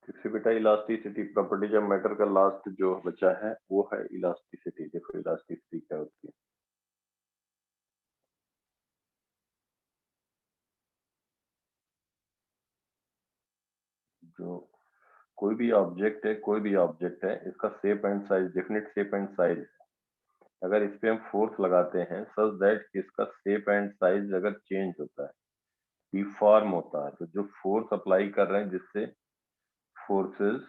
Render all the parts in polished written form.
किसी बेटा elasticity properties of matter का लास्ट जो बचा है वो है इलास्टिसिटी। देखो इलास्टिसिटी क्या होती है। जो कोई भी ऑब्जेक्ट है, इसका shape and size, definite shape and size, अगर इस पे हम फोर्स लगाते हैं सच दैट इसका शेप एंड साइज अगर चेंज होता है, डिफॉर्म होता है, तो जो फोर्स अप्लाई कर रहे हैं जिससे forces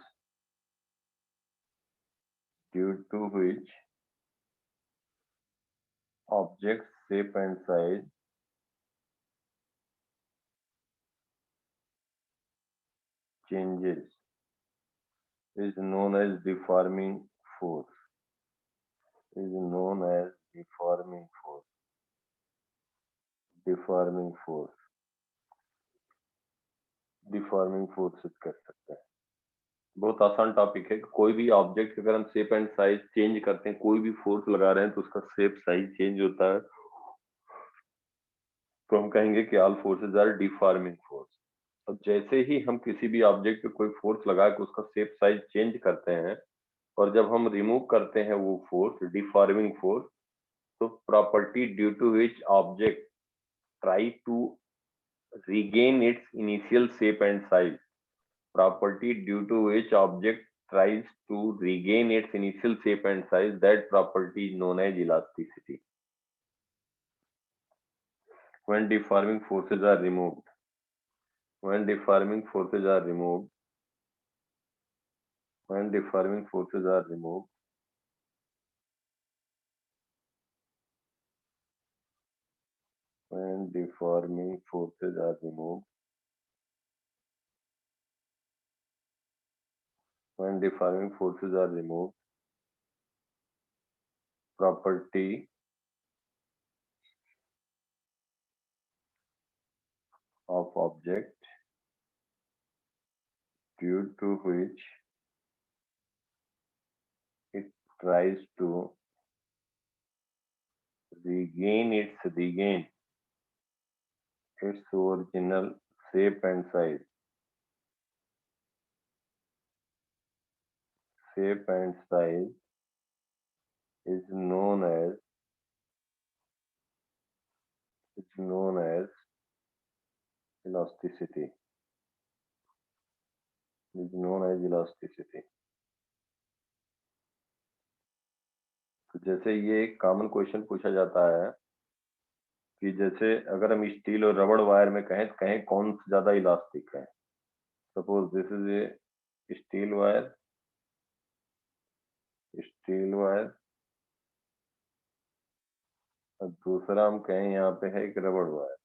due to which object shape and size changes is known as deforming force, is known as deforming force, deforming force, deforming forces कर सकते हैं। बहुत आसान टॉपिक है। कोई भी ऑब्जेक्ट अगर हम शेप एंड साइज चेंज करते हैं, कोई भी फोर्स लगा रहे हैं तो उसका शेप साइज चेंज होता है, तो हम कहेंगे कि all forces are deforming force. अब जैसे ही हम किसी भी ऑब्जेक्ट पे कोई फोर्स लगा के उसका शेप साइज चेंज करते हैं और जब हम रिमूव करते हैं वो फोर्स, डिफॉर्मिंग फोर्स, तो property due to which object try to regain its initial shape and size, property due to which object tries to regain its initial shape and size, that property is known as elasticity. When deforming forces are removed, when deforming forces are removed, when deforming forces are removed, when deforming forces are removed, when deforming forces are removed, property of object due to which it tries to regain its original shape and size, shape and size is known as elasticity, is known as elasticity। तो जैसे ये एक common question पूछा जाता है कि जैसे अगर हम स्टील और रबड़ वायर में कहें तो कहें कौन ज्यादा इलास्टिक है। Suppose this is a steel wire और दूसरा हम कहें यहाँ पे है एक रबड़ वायर।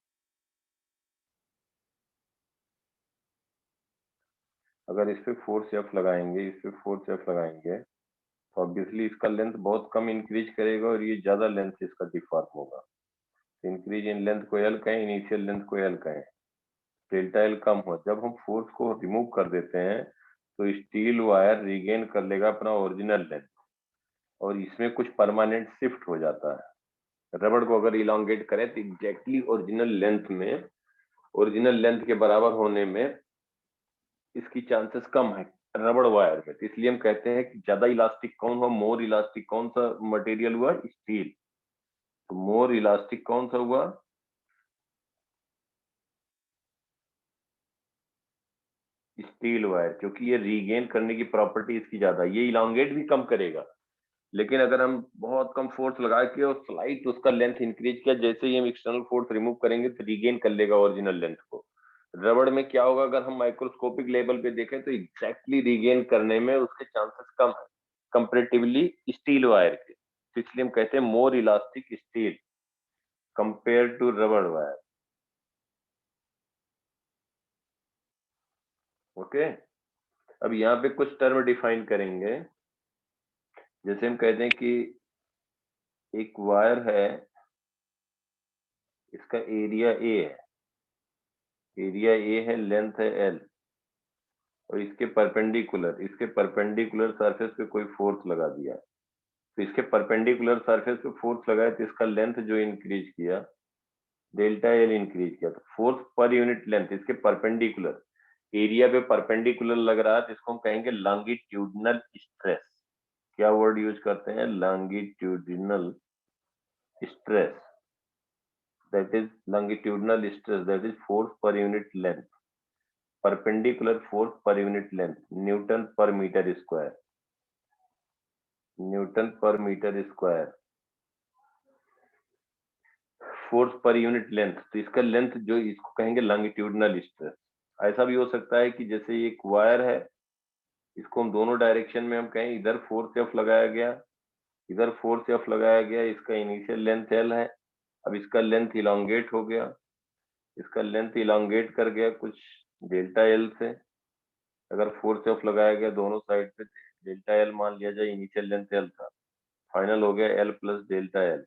अगर इस पे फोर्स एफ लगाएंगे, तो ऑब्वियसली इसका लेंथ बहुत कम इंक्रीज करेगा और ये ज्यादा लेंथ से इसका डिफॉर्म होगा। इंक्रीज इन लेंथ को एल कहें, इनिशियल लेंथ को एल कहें, डेल्टा एल कम हो। जब हम फोर्स को रिमूव कर देते हैं तो स्टील वायर रिगेन कर लेगा अपना ओरिजिनल लेंथ और इसमें कुछ परमानेंट शिफ्ट हो जाता है। रबड़ को अगर इलांगेट करें तो एग्जैक्टली ओरिजिनल लेंथ के बराबर होने में इसकी चांसेस कम है रबड़ वायर में। तो इसलिए हम कहते हैं कि ज्यादा इलास्टिक कौन हुआ, मोर इलास्टिक कौन सा मटेरियल हुआ, स्टील। तो मोर इलास्टिक कौन सा हुआ, स्टील वायर, क्योंकि ये रीगेन करने की प्रॉपर्टी इसकी ज्यादा, ये इलांगेट भी कम करेगा। लेकिन अगर हम बहुत कम फोर्स लगा के और स्लाइट उसका लेंथ इंक्रीज किया, जैसे ही हम एक्सटर्नल फोर्स रिमूव करेंगे तो रीगेन कर लेगा ओरिजिनल लेंथ को। रबड़ में क्या होगा, अगर हम माइक्रोस्कोपिक लेवल पे देखें तो एग्जैक्टली रीगेन करने में उसके चांसेस कम है कंपेरेटिवली स्टील वायर के। तो इसलिए हम कहते हैं more elastic steel compare to रबड़ वायर। ओके, अब यहाँ पे कुछ टर्म डिफाइन करेंगे। जैसे हम कहते हैं कि एक वायर है, इसका एरिया ए है, लेंथ है एल, और इसके परपेंडिकुलर सरफेस पे कोई फोर्स लगा दिया। तो इसके परपेंडिकुलर सरफेस पे फोर्स लगाया तो इसका लेंथ जो इंक्रीज किया, डेल्टा एल इंक्रीज किया। तो फोर्स पर यूनिट लेंथ इसके परपेंडिकुलर, एरिया पे परपेंडिकुलर लग रहा है तो इसको हम कहेंगे लॉन्गिट्यूडिनल स्ट्रेस। क्या वर्ड यूज करते हैं? Longitudinal stress, that is longitudinal stress, that is force per unit length, perpendicular force per unit length, Newton per meter square, Newton per meter square, force per unit length, तो इसका length जो इसको कहेंगे longitudinal stress. ऐसा भी हो सकता है कि जैसे ये एक वायर है, इसको हम दोनों डायरेक्शन में हम कहें इधर फोर्स एफ लगाया गया, इधर फोर्स एफ लगाया गया, इसका इनिशियल लेंथ एल है, अब इसका लेंथ इलोंगेट हो गया, इसका लेंथ इलोंगेट कर गया कुछ डेल्टा एल से, अगर फोर्स एफ लगाया गया दोनों साइड पे, डेल्टा एल मान लिया जाए, इनिशियल लेंथ एल था, फाइनल हो गया एल प्लस डेल्टा एल।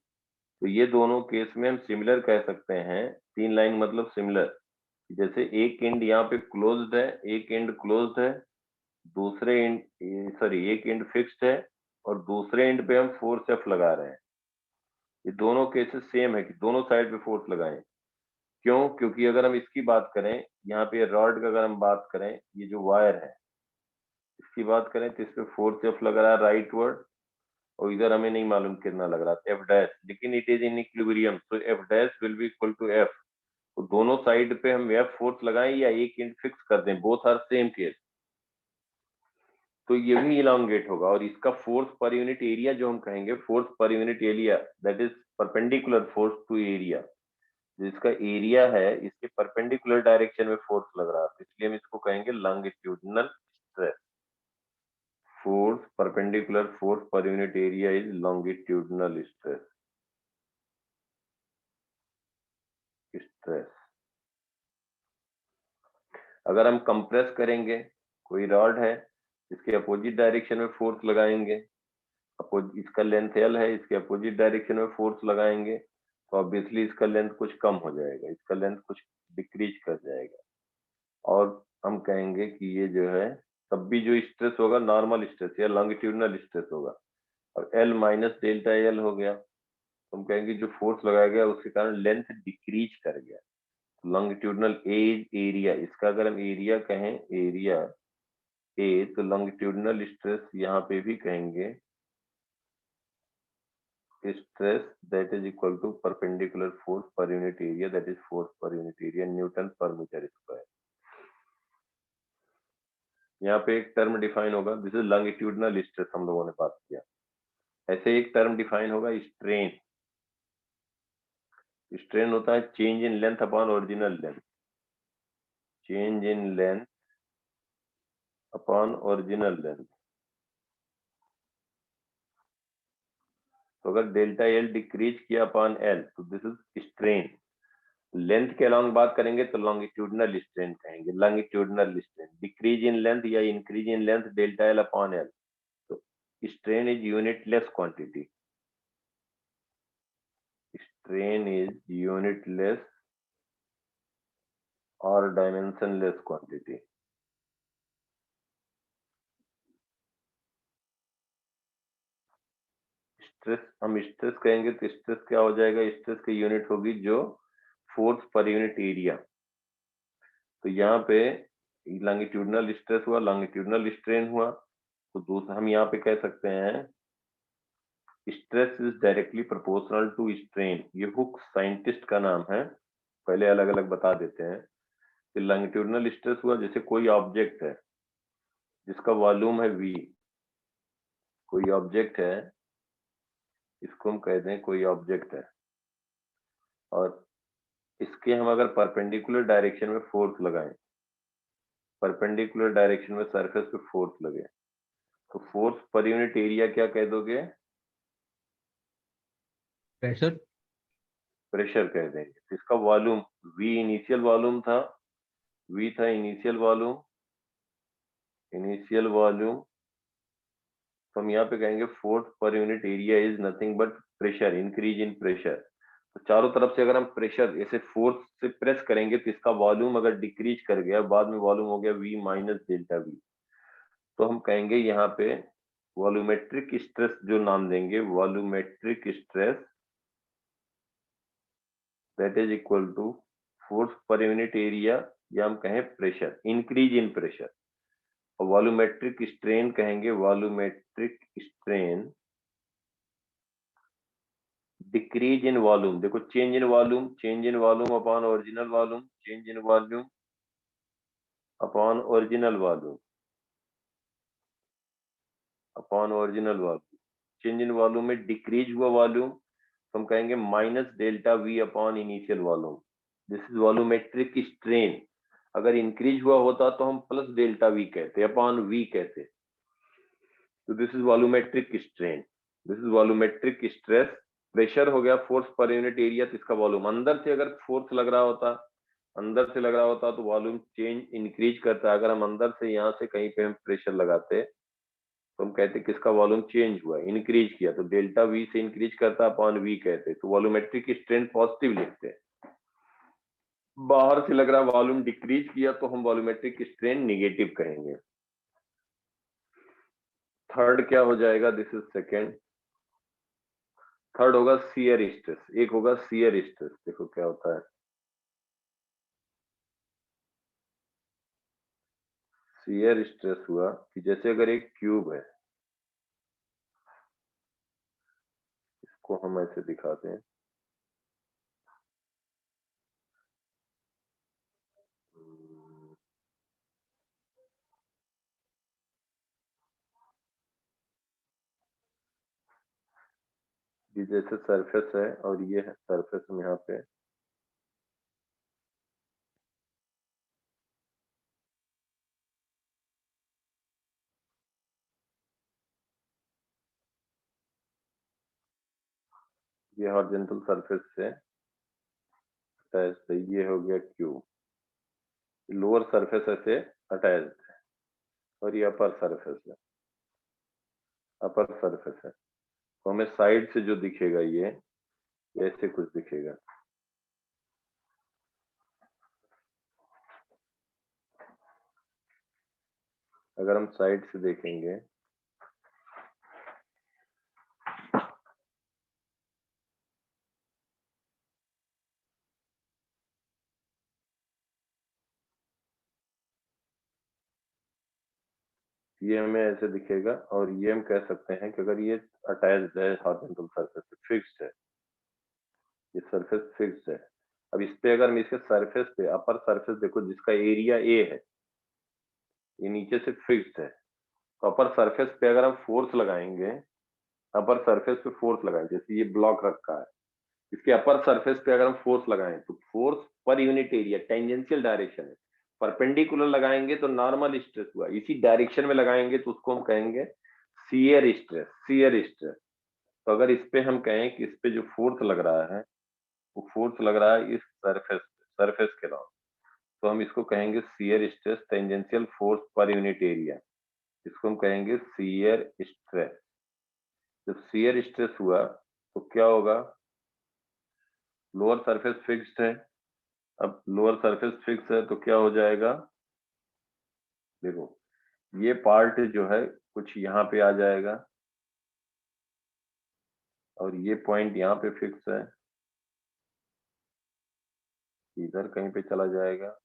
तो ये दोनों केस में हम सिमिलर कह सकते हैं, तीन लाइन मतलब सिमिलर, जैसे एक एंड यहाँ पे क्लोज्ड है, एक एंड क्लोज्ड है, दूसरे एंड सॉरी एक एंड फिक्स्ड है और दूसरे एंड पे हम फोर्स एफ लगा रहे हैं। ये दोनों केसेस सेम है कि दोनों साइड पे फोर्स लगाएं। क्यों? क्योंकि अगर हम इसकी बात करें, यहाँ पे रॉड का अगर हम बात करें, ये जो वायर है इसकी बात करें तो इस पे फोर्स एफ लग रहा है राइट वर्ड, और इधर हमें नहीं मालूम कितना लग रहा है एफ डैश, लेकिन इट इज इन इक्विलिब्रियम, तो F dash will be equal to F. तो दोनों साइड पे हम एफ फोर्स लगाएं या एक एंड फिक्स कर दें, बोथ आर सेम केस, तो ये भी इलांगेट होगा। और इसका फोर्स पर यूनिट एरिया जो हम कहेंगे, force per unit area, that is perpendicular force to area, जिसका एरिया है इसके परपेंडिकुलर डायरेक्शन में फोर्स लग रहा है, तो इसलिए हम इसको कहेंगे longitudinal stress. Force perpendicular force per unit area is longitudinal stress. Stress अगर हम कंप्रेस करेंगे, कोई रॉड है इसके अपोजिट डायरेक्शन में फोर्स लगाएंगे, इसका लेंथ एल है, इसके अपोजिट डायरेक्शन में फोर्स लगाएंगे, तो ऑब्वियसली इसका लेंथ कुछ कम हो जाएगा, इसका लेंथ कुछ डिक्रीज कर जाएगा, और हम कहेंगे कि ये जो है तब भी जो स्ट्रेस होगा नॉर्मल स्ट्रेस या लॉन्गिट्यूडिनल स्ट्रेस होगा, और एल माइनस डेल्टा एल हो गया, तो हम कहेंगे जो फोर्स लगाया गया उसके कारण लेंथ डिक्रीज कर गया। लॉन्गिट्यूडिनल एज एरिया, इसका अगर हम एरिया कहें, एरिया ए, तो लॉन्गिट्यूडिनल स्ट्रेस यहाँ पे भी कहेंगे stress that is equal to perpendicular force per unit area, that is force per unit area, Newton per meter square। यहाँ पे एक टर्म डिफाइन होगा, दिस इज लॉन्गिट्यूडिनल स्ट्रेस, हम लोगों ने बात किया। ऐसे एक टर्म डिफाइन होगा स्ट्रेन। स्ट्रेन होता है change in length upon original length, change in length upon original length. तो अगर डेल्टा एल डिक्रीज किया अपॉन एल, तो दिस इज स्ट्रेन। लेंथ के अलॉन्ग बात करेंगे तो लॉन्गिट्यूडिनल स्ट्रेन कहेंगे, longitudinal strain. Decrease in length या increase in length delta L upon L, तो strain is unitless quantity, strain is unitless और डायमेंशनलेस क्वांटिटी। स्ट्रेस, हम स्ट्रेस कहेंगे तो स्ट्रेस क्या हो जाएगा? स्ट्रेस की यूनिट होगी जो फोर्स पर यूनिट एरिया। तो यहाँ पे लॉन्गिट्यूडिनल स्ट्रेस हुआ, लॉन्गिट्यूडिनल स्ट्रेन हुआ, तो दूसरा हम यहाँ पे कह सकते हैं stress is directly proportional to strain. ये हुक साइंटिस्ट का नाम है, पहले अलग अलग बता देते हैं कि लॉन्गिट्यूडिनल स्ट्रेस हुआ जैसे कोई ऑब्जेक्ट है जिसका वॉल्यूम है v, कोई ऑब्जेक्ट है, इसको हम कह दें कोई ऑब्जेक्ट है, और इसके हम अगर परपेंडिकुलर डायरेक्शन में फोर्स लगाएं, परपेंडिकुलर डायरेक्शन में सरफेस पे फोर्स लगे, तो फोर्स पर यूनिट एरिया क्या कह दोगे? प्रेशर, प्रेशर कह देंगे। तो इसका वॉल्यूम v इनिशियल वॉल्यूम था, v था इनिशियल वॉल्यूम, इनिशियल वॉल्यूम, तो हम यहाँ पे कहेंगे force per unit area is nothing but pressure, increase in pressure. तो चारों तरफ से अगर हम प्रेशर ऐसे फोर्स से प्रेस करेंगे तो इसका वॉल्यूम अगर डिक्रीज कर गया, बाद में वॉल्यूम हो गया v माइनस डेल्टा v, तो हम कहेंगे यहाँ पे वॉल्यूमेट्रिक स्ट्रेस जो नाम देंगे, volumetric stress that is equal to force per unit area या हम कहें प्रेशर, इंक्रीज इन प्रेशर। और वॉल्यूमेट्रिक स्ट्रेन कहेंगे volumetric strain decrease in volume. देखो change in volume upon original volume, change in volume upon original volume upon original volume. Change in volume में decrease हुआ volume तो हम कहेंगे minus delta V upon initial volume. This is volumetric strain. अगर increase हुआ होता तो हम प्लस डेल्टा वी कहते अपॉन वी कहते। तो this is volumetric strain, this is volumetric stress. Pressure हो गया फोर्स पर यूनिट एरिया, तो इसका वॉल्यूम अंदर से अगर फोर्स लग रहा होता तो वॉल्यूम चेंज इंक्रीज करता है। अगर हम अंदर से यहाँ से कहीं पे हम प्रेशर लगाते तो हम कहते किसका वॉल्यूम चेंज हुआ, इंक्रीज किया, तो डेल्टा वी से इंक्रीज करता अपॉन वी कहते। तो वॉल्यूमेट्रिक स्ट्रेन पॉजिटिव लिखते हैं। बाहर से लग रहा वॉल्यूम डिक्रीज किया तो हम वॉल्यूमेट्रिक स्ट्रेन निगेटिव कहेंगे। थर्ड क्या हो जाएगा, दिस इज सेकेंड। थर्ड होगा शियर स्ट्रेस, एक होगा शियर स्ट्रेस। देखो क्या होता है, शियर स्ट्रेस हुआ कि जैसे अगर एक क्यूब है, इसको हम ऐसे दिखाते हैं, ये जैसे सरफेस है और ये है सरफेस में यहाँ पे ये हॉरिजॉन्टल सरफेस से अटैच है, ये हो गया क्यूब। लोअर सरफेस ऐसे अटैच है और ये अपर सरफेस है, अपर सरफेस है। तो हमें साइड से जो दिखेगा ये ऐसे कुछ दिखेगा। अगर हम साइड से देखेंगे ये हमें ऐसे दिखेगा, और ये हम कह सकते हैं कि अगर ये अटैच्ड है हॉरिजॉन्टल सरफेस से, फिक्स्ड है, ये सरफेस फिक्स्ड है। अब इस पे अगर हम इसके सरफेस पे अपर सरफेस देखो जिसका एरिया ए है, ये नीचे से फिक्स्ड है, तो अपर सरफेस पे अगर हम फोर्स लगाएंगे, अपर सरफेस पे फोर्स लगाएं, जैसे ये ब्लॉक रखा है, इसके अपर सरफेस पे अगर हम फोर्स लगाएं तो force per unit area tangential direction है। परपेंडिकुलर लगाएंगे तो नॉर्मल स्ट्रेस हुआ, इसी डायरेक्शन में लगाएंगे तो उसको हम कहेंगे शियर स्ट्रेस, शियर स्ट्रेस। तो अगर इस पे हम कहें कि इस पे जो फोर्स लग रहा है वो फोर्स लग रहा है इस सरफेस के अलावा, तो हम इसको कहेंगे shear stress tangential force per unit area, इसको हम कहेंगे शियर स्ट्रेस। जब शियर स्ट्रेस हुआ तो क्या होगा, लोअर सरफेस फिक्स्ड है, अब लोअर सरफेस फिक्स है तो क्या हो जाएगा, देखो ये पार्ट जो है कुछ यहाँ पे आ जाएगा और ये पॉइंट यहाँ पे फिक्स है, इधर कहीं पे चला जाएगा,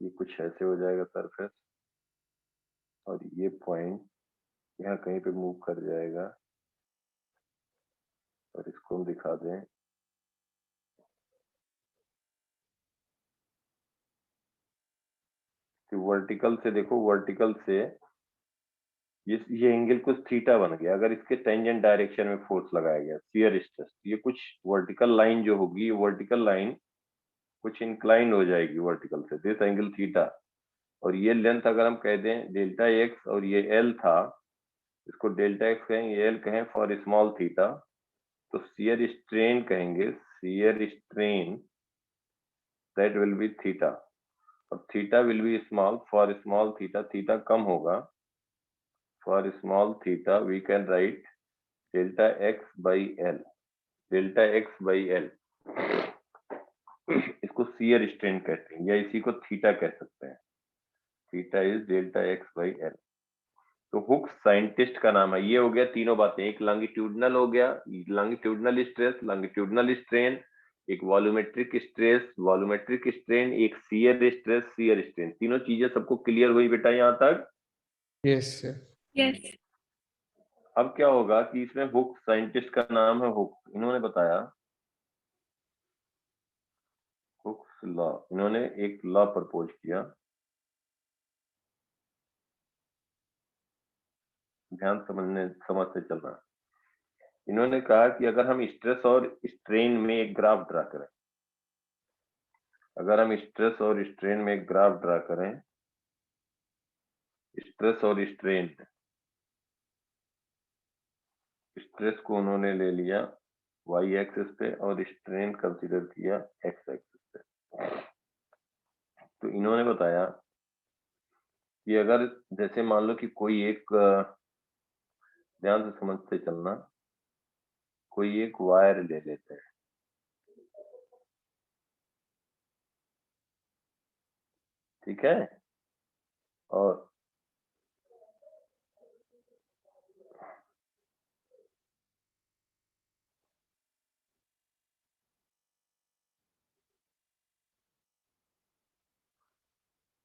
ये कुछ ऐसे हो जाएगा सरफेस, और ये पॉइंट यहाँ कहीं पे मूव कर जाएगा, और इसको हम दिखा दें कि वर्टिकल से, देखो वर्टिकल से ये एंगल कुछ थीटा बन गया अगर इसके टेंजेंट डायरेक्शन में फोर्स लगाया गया शियर स्ट्रेस। ये कुछ वर्टिकल लाइन जो होगी, ये वर्टिकल लाइन कुछ इंक्लाइन हो जाएगी वर्टिकल से, दिस एंगल थीटा। और ये लेंथ अगर हम कह दें डेल्टा एक्स और ये एल था, इसको डेल्टा एक्स कहें, ये एल कहें फॉर स्मॉल थीटा, तो शियर स्ट्रेन कहेंगे, shear strain that will be theta, और theta will be small for small theta, theta कम होगा, for small theta we can write delta X by L, delta X by L. इसको shear strain कहते हैं या इसी को थीटा कह सकते हैं, theta is delta X by L. तो हुक्स साइंटिस्ट का नाम है। ये हो गया तीनों बातें, एक लॉन्गिट्यूडनल हो गया, लॉन्गिट्यूडनल स्ट्रेस, लॉन्गिट्यूडनल स्ट्रेन, एक वॉल्यूमेट्रिक स्ट्रेस, वॉल्यूमेट्रिक स्ट्रेन, एक शियर स्ट्रेस, शियर स्ट्रेन। तीनों चीजें सबको क्लियर हुई बेटा यहाँ तक? Yes sir. यस। अब क्या होगा कि इसमें हुक, साइंटिस्ट का नाम है हुक, इन्होंने बताया हुक्स लॉ, इन्होंने एक लॉ प्रपोज किया, ध्यान समझते चलना। इन्होंने कहा कि अगर हम स्ट्रेस और स्ट्रेन में एक ग्राफ ड्रा करें, अगर हम स्ट्रेस और स्ट्रेन में एक ग्राफ ड्रा करें, स्ट्रेस और स्ट्रेन, स्ट्रेस को उन्होंने ले लिया y एक्सिस पे और स्ट्रेन कंसीडर किया x एक्सिस पे। तो इन्होंने बताया कि अगर जैसे मान लो कि कोई एक, ध्यान से समझते चलना, कोई एक वायर ले लेते हैं, ठीक है, और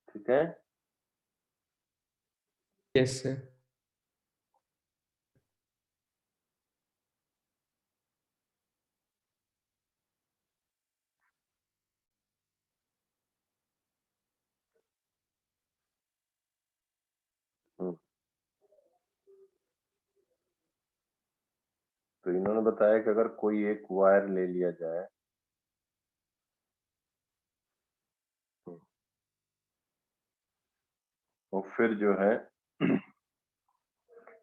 ठीक है, यस सर। तो इन्होंने बताया कि अगर कोई एक वायर ले लिया जाए, और फिर जो है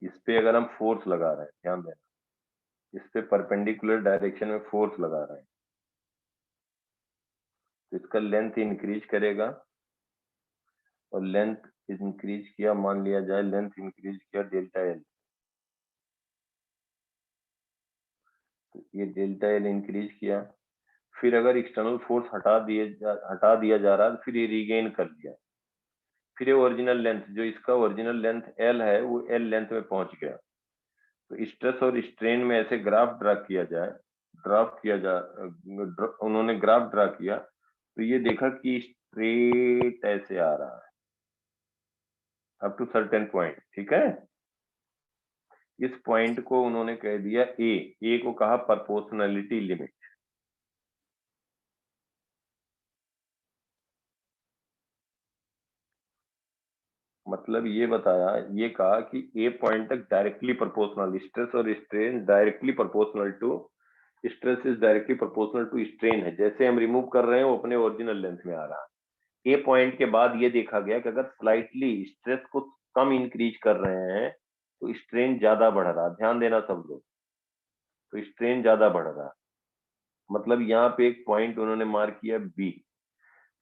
इस पे अगर हम फोर्स लगा रहे हैं, ध्यान देना, इस पे परपेंडिकुलर डायरेक्शन में फोर्स लगा रहे हैं, तो इसका लेंथ इंक्रीज करेगा, और लेंथ इंक्रीज किया, मान लिया जाए लेंथ इंक्रीज किया डेल्टा एल, तो ये डेल्टा एल इंक्रीज किया, फिर अगर एक्सटर्नल फोर्स हटा दिया जा रहा है, तो फिर ये रीगेन कर लिया, फिर ये ओरिजिनल लेंथ, जो इसका ओरिजिनल लेंथ एल है, वो एल लेंथ में पहुंच गया। तो स्ट्रेस और स्ट्रेन में ऐसे ग्राफ ड्रा किया जाए, उन्होंने ग्राफ ड्रा किया, तो ये देखा कि स्ट्रेट ऐसे आ रहा है अप टू सर्टेन पॉइंट, ठीक है। इस पॉइंट को उन्होंने कह दिया ए को कहा प्रोपोर्शनलिटी लिमिट। मतलब ये बताया, ये कहा कि ए पॉइंट तक डायरेक्टली प्रोपोर्शनल, स्ट्रेस और strain directly proportional to, stress is directly proportional to strain है, जैसे हम रिमूव कर रहे हैं वो अपने ओरिजिनल लेंथ में आ रहा है। ए पॉइंट के बाद ये देखा गया कि अगर स्लाइटली स्ट्रेस को कम इंक्रीज कर रहे हैं तो स्ट्रेन ज्यादा बढ़ रहा है, ध्यान देना सब लोग, तो स्ट्रेन ज्यादा बढ़ रहा है। मतलब यहाँ पे एक पॉइंट उन्होंने मार्क किया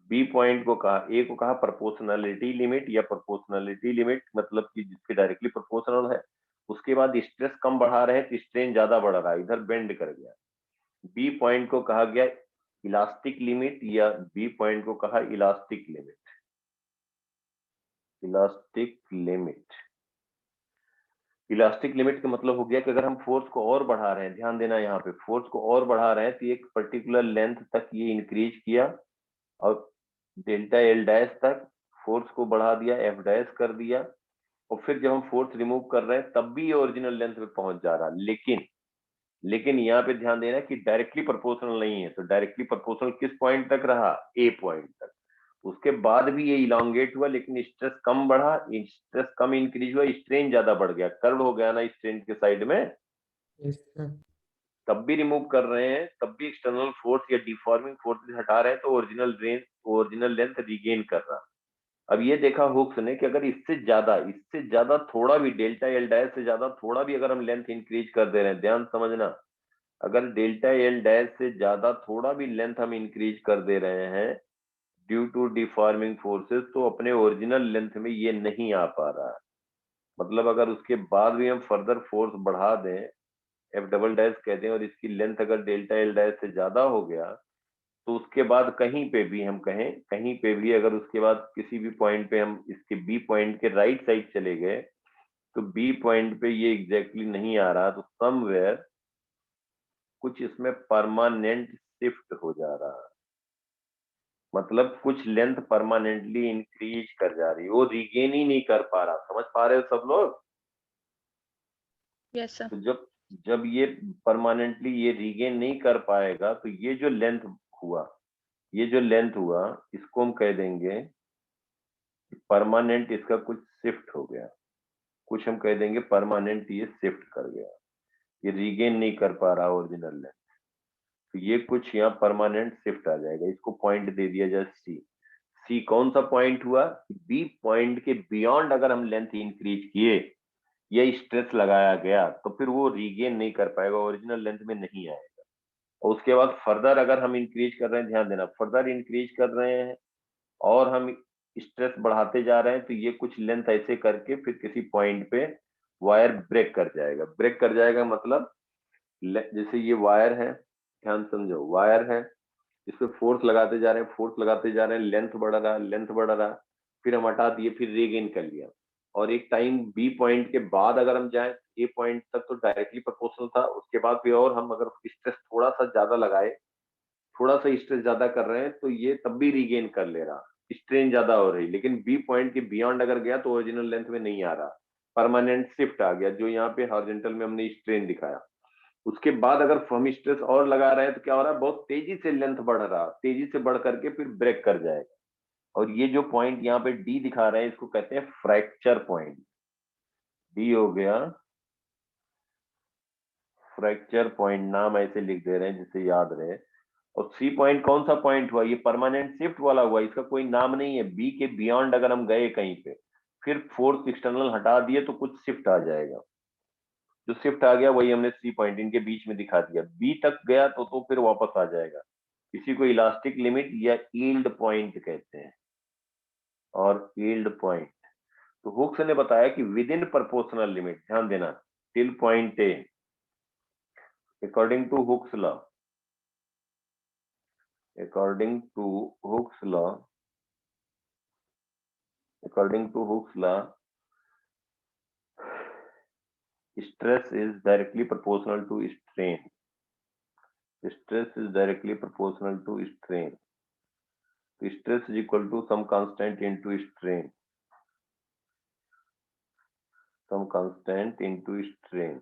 बी पॉइंट को कहा, ए को कहा प्रोपोर्शनलिटी लिमिट, या प्रोपोर्शनलिटी लिमिट मतलब कि जिसके डायरेक्टली प्रोपोर्शनल है। उसके बाद स्ट्रेस कम बढ़ा रहे हैं तो स्ट्रेन ज्यादा बढ़ रहा है, इधर बेंड कर गया। बी पॉइंट को कहा गया इलास्टिक लिमिट, या बी पॉइंट को कहा elastic limit, elastic limit. Elastic limit का मतलब हो गया कि अगर हम फोर्स को और बढ़ा रहे हैं, ध्यान देना यहाँ पे, फोर्स को और बढ़ा रहे हैं तो एक पर्टिकुलर लेंथ तक ये इंक्रीज किया, और डेल्टा एल डैश तक फोर्स को बढ़ा दिया, एफ डैश कर दिया, और फिर जब हम फोर्स रिमूव कर रहे हैं तब भी ये ओरिजिनल लेंथ पे पहुंच जा रहा है। लेकिन यहाँ पे ध्यान देना कि डायरेक्टली प्रोपोर्शनल नहीं है, तो डायरेक्टली प्रोपोर्शनल किस पॉइंट तक रहा, ए पॉइंट तक। उसके बाद भी ये इलांगेट हुआ, लेकिन स्ट्रेस कम बढ़ा, स्ट्रेस कम इंक्रीज हुआ, स्ट्रेन ज्यादा बढ़ गया, कर्व हो गया ना स्ट्रेन के साइड में, यस सर। तब भी रिमूव कर रहे हैं, तब भी एक्सटर्नल फोर्स या डिफॉर्मिंग फोर्स हटा रहे हैं, तो ओरिजिनल लेंथ रिगेन कर रहा। अब ये देखा हुक्स ने कि अगर इससे ज्यादा थोड़ा भी, डेल्टा एल डैश से ज्यादा थोड़ा भी अगर हम लेंथ इंक्रीज कर दे रहे हैं, ध्यान समझना, अगर डेल्टा एल डैश से ज्यादा थोड़ा भी लेंथ हम इंक्रीज कर दे रहे हैं ड्यू टू डिफॉर्मिंग फोर्सेस, तो अपने ओरिजिनल लेंथ में ये नहीं आ पा रहा है। मतलब अगर उसके बाद भी हम फर्दर फोर्स बढ़ा दें, एफ डबल डैश कह दें, और इसकी लेंथ अगर डेल्टा एल डैश से ज्यादा हो गया, तो उसके बाद कहीं पे भी हम कहें, कहीं पे भी अगर उसके बाद किसी भी पॉइंट पे हम इसके बी पॉइंट के राइट साइड चले गए, तो बी पॉइंट पे ये एग्जैक्टली नहीं आ रहा, तो समवेयर कुछ इसमें परमानेंट शिफ्ट हो जा रहा है, मतलब कुछ लेंथ परमानेंटली इंक्रीज कर जा रही है, वो रिगेन ही नहीं कर पा रहा। समझ पा रहे हो सब लोग? Yes sir. तो जब जब ये परमानेंटली ये रिगेन नहीं कर पाएगा तो ये जो लेंथ हुआ, ये जो लेंथ हुआ, इसको हम कह देंगे परमानेंट, इसका कुछ शिफ्ट हो गया, कुछ हम कह देंगे परमानेंट ये शिफ्ट कर गया, ये रिगेन नहीं कर पा रहा ओरिजिनल लेंथ, तो ये कुछ यहाँ परमानेंट शिफ्ट आ जाएगा। इसको पॉइंट दे दिया जाए सी। सी कौन सा पॉइंट हुआ? बी पॉइंट के बियॉन्ड अगर हम लेंथ इंक्रीज किए या स्ट्रेस लगाया गया तो फिर वो रिगेन नहीं कर पाएगा, ओरिजिनल लेंथ में नहीं आएगा। और उसके बाद फर्दर अगर हम इंक्रीज कर रहे हैं, ध्यान देना, फर्दर इंक्रीज कर रहे हैं और हम स्ट्रेस बढ़ाते जा रहे हैं तो ये कुछ लेंथ ऐसे करके फिर किसी पॉइंट पे वायर ब्रेक कर जाएगा। ब्रेक कर जाएगा मतलब जैसे ये वायर है, ध्यान समझो, वायर है, इस पे फोर्स लगाते जा रहे हैं, फोर्स लगाते जा रहे हैं, लेंथ बढ़ रहा है, लेंथ बढ़ रहा है, फिर हम हटा दिए, फिर रीगेन कर लिया। और एक टाइम बी पॉइंट के बाद अगर हम जाएं ए पॉइंट तक तो डायरेक्टली प्रोपोर्शनल था, उसके बाद फिर और हम अगर स्ट्रेस थोड़ा सा ज्यादा लगाए, थोड़ा सा स्ट्रेस ज्यादा कर रहे हैं तो ये तब भी रीगेन कर ले रहा, स्ट्रेन ज्यादा हो रही, लेकिन बी पॉइंट के बियॉन्ड अगर गया तो ओरिजिनल लेंथ में नहीं आ रहा, परमानेंट शिफ्ट आ गया, जो यहाँ पे हॉरिजॉन्टल में हमने स्ट्रेन दिखाया। उसके बाद अगर हम स्ट्रेस और लगा रहे हैं तो क्या हो रहा है, बहुत तेजी से लेंथ बढ़ रहा, तेजी से बढ़ करके फिर ब्रेक कर जाएगा। और ये जो पॉइंट यहाँ पे डी दिखा रहे हैं इसको कहते हैं फ्रैक्चर पॉइंट। डी हो गया फ्रैक्चर पॉइंट, नाम ऐसे लिख दे रहे हैं जिससे याद रहे। और सी पॉइंट कौन सा पॉइंट हुआ? ये परमानेंट शिफ्ट वाला हुआ, इसका कोई नाम नहीं है। बी के बियॉन्ड अगर हम गए कहीं पे, फिर फोर्स एक्सटर्नल हटा दिए तो कुछ शिफ्ट आ जाएगा, जो शिफ्ट आ गया वही हमने सी पॉइंट इनके बीच में दिखा दिया। बी तक गया तो फिर वापस आ जाएगा, इसी को इलास्टिक लिमिट या यील्ड पॉइंट कहते हैं। और यील्ड पॉइंट तो हुक्स ने बताया कि विद इन प्रोपोर्शनल लिमिट, ध्यान देना, till point A, according to Hooke's law, according to Hooke's law, according to Hooke's law, stress is directly proportional to strain. Stress is directly proportional to strain. Stress is equal to some constant into strain. Some constant into strain.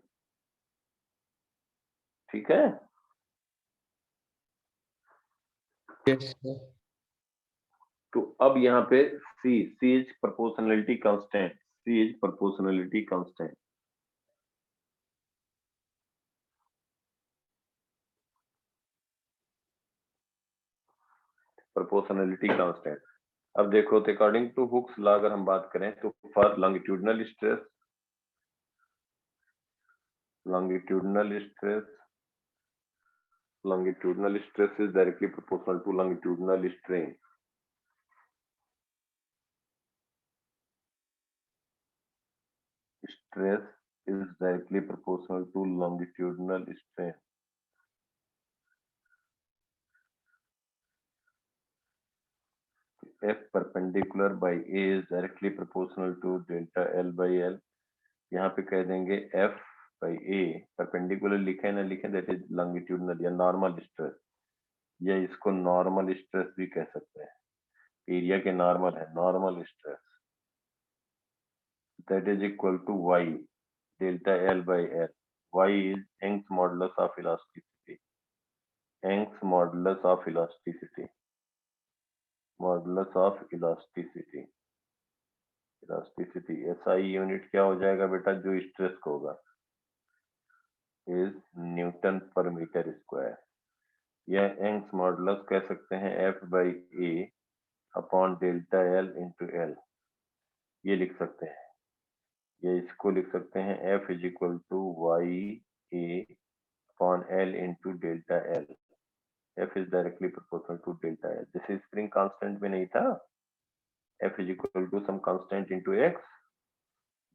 ठीक है? Yes, sir. तो अब यहाँ पे C is proportionality constant. C is proportionality constant. Proportionality constant. अब देखो तो according to Hooke's law अगर हम बात करें तो for longitudinal stress, longitudinal stress is directly proportional to longitudinal strain. Stress is directly proportional to longitudinal strain. F perpendicular by A is directly proportional to delta L by L. यहाँ पे कह देंगे F by A, perpendicular लिखे ना लिखे, that is longitudinal या normal stress, या इसको normal stress भी कह सकते हैं, एरिया के नॉर्मल है, normal stress, that is equal to Y delta L by L. Y is Young's modulus of elasticity. Young's modulus of elasticity. Modulus of elasticity. Elasticity. SI unit क्या हो जाएगा बेटा जो स्ट्रेस को होगा? Is Newton per metre square. यह Young's modulus कह सकते हैं F by A upon delta L into L, ये लिख सकते हैं। ये इसको लिख सकते हैं F is equal to Y A upon L into delta L। F is directly proportional to delta L। जैसे स्प्रिंग कांस्टेंट में नहीं था, F is equal to some constant into X,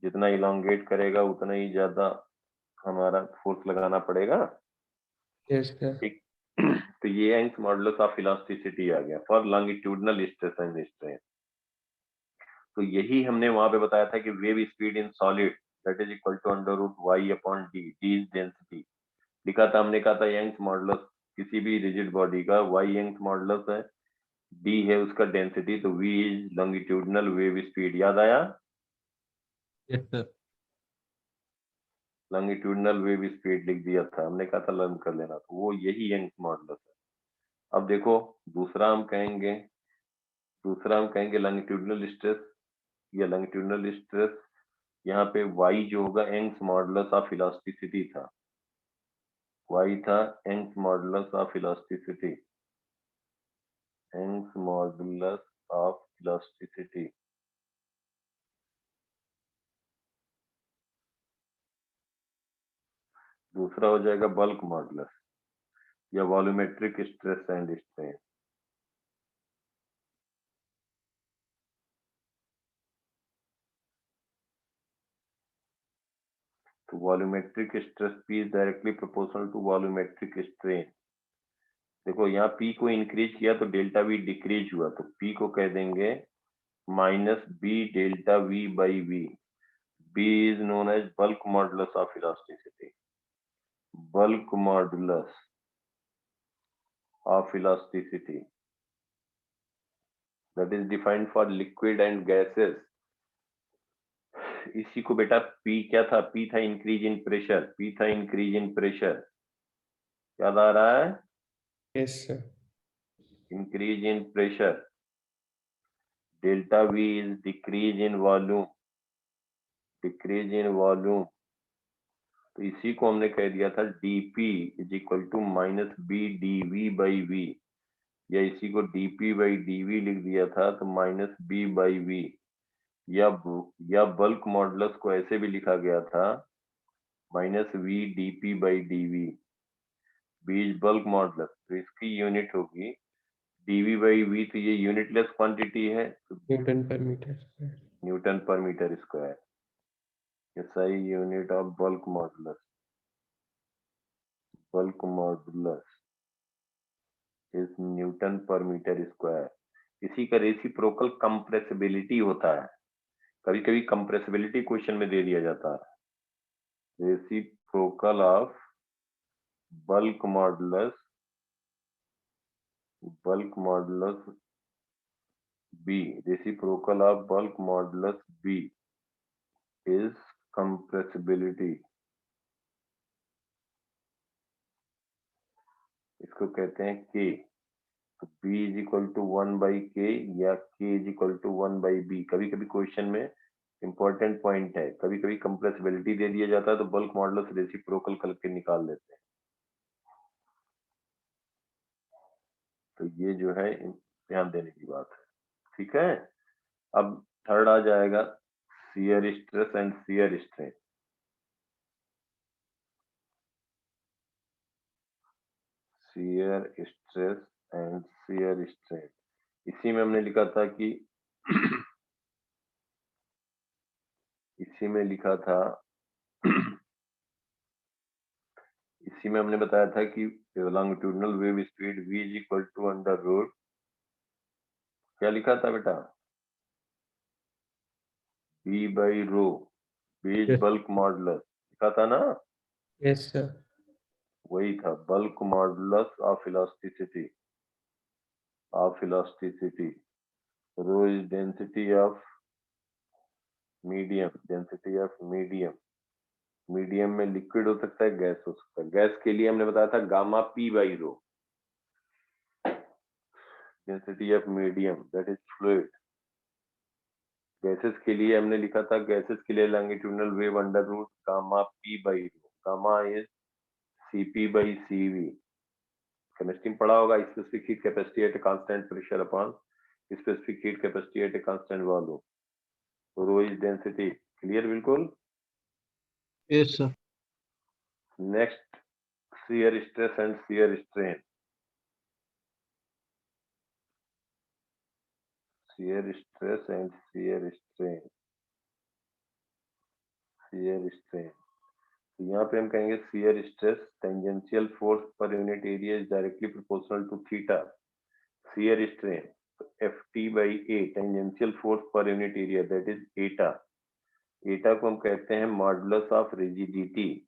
जितना इलोंगेट करेगा उतना ही ज्यादा हमारा फोर्स लगाना पड़ेगा। Yes, sir. ठीक, तो ये यंग्स मॉडुलस ऑफ इलास्टिसिटी आ गया for longitudinal stress and strain. तो यही हमने वहां पे बताया था कि wave speed in solid that is equal to under root Y upon D, D is density लिखा था हमने, कहा था यंग्स मॉडुलस किसी भी रिजिड बॉडी का, y यंग्स मॉडुलस है, d है उसका डेंसिटी, तो v is longitudinal wave speed. याद आया? Yes sir. Longitudinal wave speed लिख दिया था, हमने कहा था लर्न कर लेना, तो वो यही यंग्स मॉडुलस है। अब देखो दूसरा हम कहेंगे लॉन्गिट्यूडनल स्ट्रेस, या लॉन्गिट्यूडनल स्ट्रेस, यहाँ पे y जो होगा यंग्स मॉडुलस ऑफ इलास्टिसिटी था, y था Young's modulus of elasticity, Young's modulus of elasticity. दूसरा हो जाएगा बल्क मॉडुलस या वॉल्यूमेट्रिक स्ट्रेस एंड स्ट्रेन। तो volumetric stress P is directly proportional to volumetric strain. देखो यहाँ P को इंक्रीज किया तो डेल्टा V डिक्रीज हुआ, तो P को कह देंगे minus B delta V by V। B is known as bulk modulus of elasticity, bulk modulus of elasticity, that is defined for liquid and gases। इसी को बेटा P क्या था? P था इंक्रीज इन प्रेशर, P था increase in pressure, याद आ रहा है? Yes sir. Increase in pressure. Delta V is decrease in volume, decrease in volume, तो इसी को हमने कह दिया था dP is equal to minus B dV by V, या इसी को dP बाई dV लिख दिया था तो माइनस B बाई V, या बल्क मॉडुलस को ऐसे भी लिखा गया था minus V dP by dV। B is bulk modulus, तो इसकी यूनिट होगी dV बाई V, तो ये यूनिटलेस क्वांटिटी है, तो newton per metre square. Newton per metre square. SI unit of bulk modulus, bulk modulus is newton per metre square. इसी का reciprocal compressibility होता है, कभी कभी कंप्रेसिबिलिटी क्वेश्चन में दे दिया जाता है। Reciprocal of bulk modulus, bulk modulus B, reciprocal of bulk modulus B is compressibility. इसको कहते हैं K, तो B is equal to 1 by K या K is equal to 1 by B। कभी कभी क्वेश्चन में इंपॉर्टेंट पॉइंट है, कभी कभी कंप्रेसिबिलिटी दे दिया जाता है तो बल्क मॉडुलस रेसिप्रोकल करके निकाल लेते हैं। तो ये जो है ध्यान देने की बात है, ठीक है। अब थर्ड आ जाएगा shear stress and shear strain. Shear stress and shear strain, इसी में हमने लिखा था कि इसी में लिखा था इसी में हमने बताया था कि longitudinal wave speed v is equal to under root, क्या लिखा था बेटा? b by rho, b is bulk modulus, लिखा था ना? Yes sir. वही था bulk modulus of elasticity, of elasticity. Rho is density of medium, density of medium. Medium में लिक्विड हो सकता है, गैस हो सकता है। गैस के लिए हमने बताया था gamma p by rho, density of medium that is fluid. Gases के लिए हमने लिखा था, गैसेस के लिए longitudinal wave under root gamma p by rho, gamma is Cp by Cv। Chemistry में पढ़ा होगा, specific heat capacity at constant pressure upon specific heat capacity at constant volume. तो रो इज डेंसिटी, क्लियर बिल्कुल। Yes sir. Next shear stress and shear strain. Shear stress and shear strain, shear strain, तो यहाँ पे हम कहेंगे shear stress tangential force per unit area is directly proportional to theta. Shear strain Ft by A, tangential force per unit area that is eta. Eta को हम कहते हैं modulus of rigidity,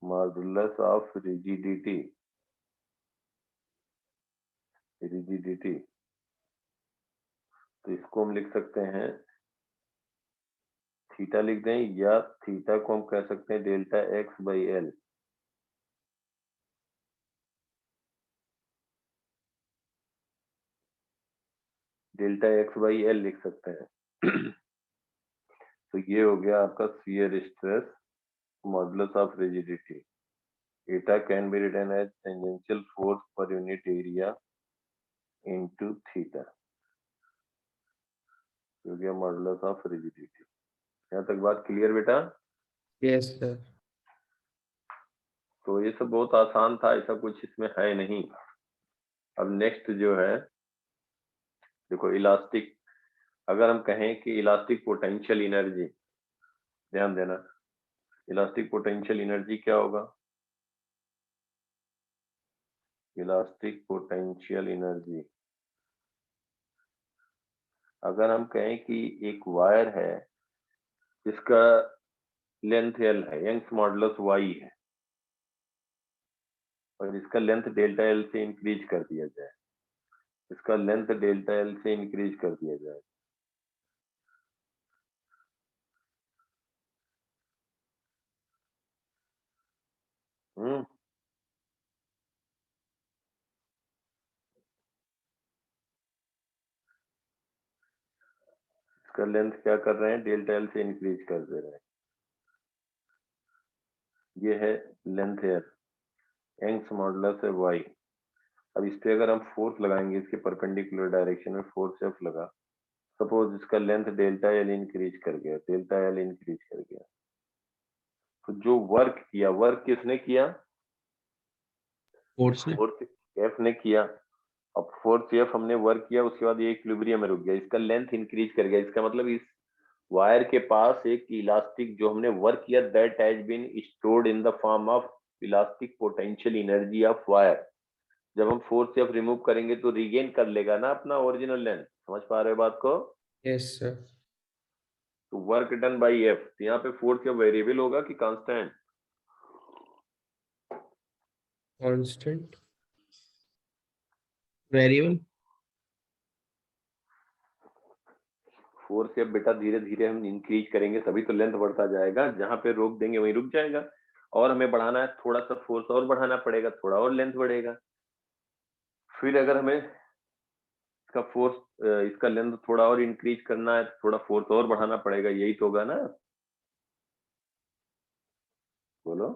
modulus of rigidity. Rigidity, तो इसको हम लिख सकते हैं थीटा लिख दें, या थीटा को हम कह सकते हैं delta X by L. Delta X by L लिख सकते हैं। तो ये हो गया आपका shear stress modulus of rigidity. Eta can be written as tangential force per unit area into theta, हो गया मॉडुलस ऑफ रिजिडिटी। यहाँ तक बात क्लियर बेटा? Yes sir. तो ये सब बहुत आसान था, ऐसा कुछ इसमें है नहीं। अब नेक्स्ट जो है, देखो इलास्टिक, अगर हम कहें कि इलास्टिक पोटेंशियल एनर्जी, ध्यान देना, इलास्टिक पोटेंशियल एनर्जी क्या होगा? इलास्टिक पोटेंशियल एनर्जी, अगर हम कहें कि एक वायर है जिसका लेंथ एल है, यंग्स मॉडुलस वाई है, और इसका लेंथ डेल्टा एल से इंक्रीज कर दिया जाए, इसका लेंथ डेल्टा एल से इंक्रीज कर दिया जाए, इसका लेंथ क्या कर रहे हैं? डेल्टा एल से इंक्रीज कर दे रहे हैं। ये है लेंथ एल, यंग्स मॉडुलस है वाई। अब इस पे अगर हम फोर्स लगाएंगे, इसके परपेंडिकुलर डायरेक्शन में फोर्स एफ लगा, सपोज इसका लेंथ डेल्टा एल इंक्रीज कर गया, डेल्टा एल इंक्रीज कर गया, तो जो वर्क किया, वर्क किसने किया? फोर्स ने। फोर्स एफ ने किया। अब फोर्स एफ हमने वर्क किया, उसके बाद ये इक्विलिब्रियम में रुक गया, इसका लेंथ इंक्रीज कर गया। इसका मतलब इस वायर के पास एक इलास्टिक जो हमने वर्क किया, that has been stored in the form of elastic potential energy of wire. जब हम फोर्स एफ रिमूव करेंगे तो रिगेन कर लेगा ना अपना ओरिजिनल लेंथ। समझ पा रहे हो बात को? Yes sir. तो वर्क डन बाई एफ, यहाँ पे फोर्स एफ वेरिएबल होगा कि constant? Constant variable. Force F बेटा धीरे धीरे हम इंक्रीज करेंगे तभी तो लेंथ बढ़ता जाएगा, जहां पे रोक देंगे वहीं रुक जाएगा। और हमें बढ़ाना है, थोड़ा सा फोर्स और बढ़ाना पड़ेगा, थोड़ा और लेंथ बढ़ेगा। फिर अगर हमें इसका फोर्स, इसका लेंथ थोड़ा और इंक्रीज करना है, थोड़ा फोर्स और बढ़ाना पड़ेगा, यही तो होगा ना? बोलो।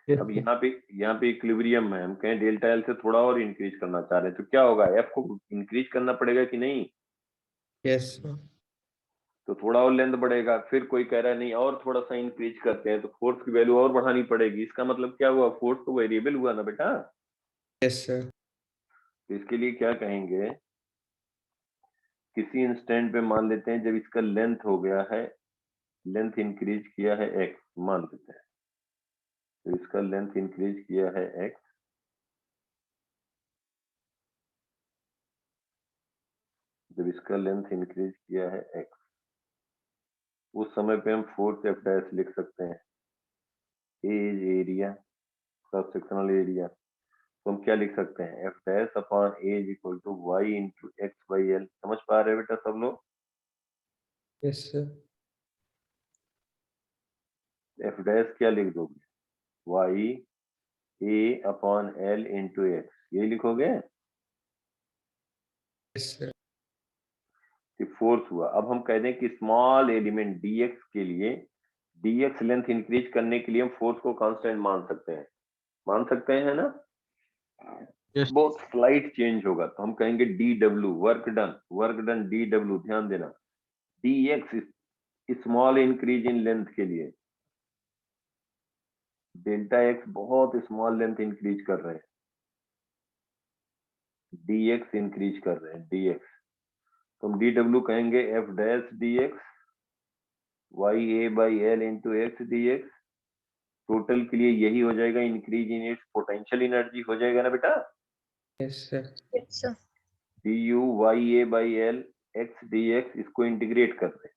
अब यहाँ पे इक्विलिब्रियम है, हम कहें डेल्टा एल से थोड़ा और इंक्रीज करना चाह रहे हैं, तो क्या होगा? एफ को इंक्रीज करना पड़ेगा कि नहीं? Yes sir. तो थोड़ा और लेंथ बढ़ेगा। फिर कोई कह रहा है नहीं और थोड़ा सा इंक्रीज करते हैं, तो फोर्स की वैल्यू और बढ़ानी पड़ेगी। इसका मतलब क्या हुआ? फोर्स तो वेरिएबल हुआ ना बेटा। Yes sir. तो इसके लिए क्या कहेंगे, किसी इंस्टेंट पे मान लेते हैं जब इसका लेंथ हो गया है, लेंथ इंक्रीज किया है एक्स मान लेते हैं, तो इसका लेंथ इंक्रीज किया है एक्स, जब इसका लेंथ इंक्रीज किया है एक्स, उस समय पे हम फोर्स एफ डैश लिख सकते हैं। A is area, cross sectional area, तो हम क्या लिख सकते हैं? F dash upon A is equal to Y into X by L. समझ पा रहे हैं बेटा सब लोग? Yes sir. एफ डैश क्या लिख दोगे? Y A upon L into x, ये लिखोगे यस सर। कि फोर्स हुआ। अब हम कह दें कि स्मॉल एलिमेंट dx के लिए, dx लेंथ इंक्रीज करने के लिए हम फोर्स को कांस्टेंट मान सकते हैं, मान सकते हैं ना? यस। बहुत स्लाइट चेंज होगा तो हम कहेंगे dw, work done, work done dw। ध्यान देना, dx small increase in length के लिए, डेल्टा एक्स बहुत स्मॉल लेंथ इंक्रीज कर रहे हैं, dx इंक्रीज कर रहे हैं, dx, तो हम dw कहेंगे F dash dx Y A by L into X dx। Total के लिए यही हो जाएगा, increase in its potential energy हो जाएगा ना बेटा? Yes sir. Yes sir. D U Y A by L X D X, इसको इंटीग्रेट कर रहे हैं।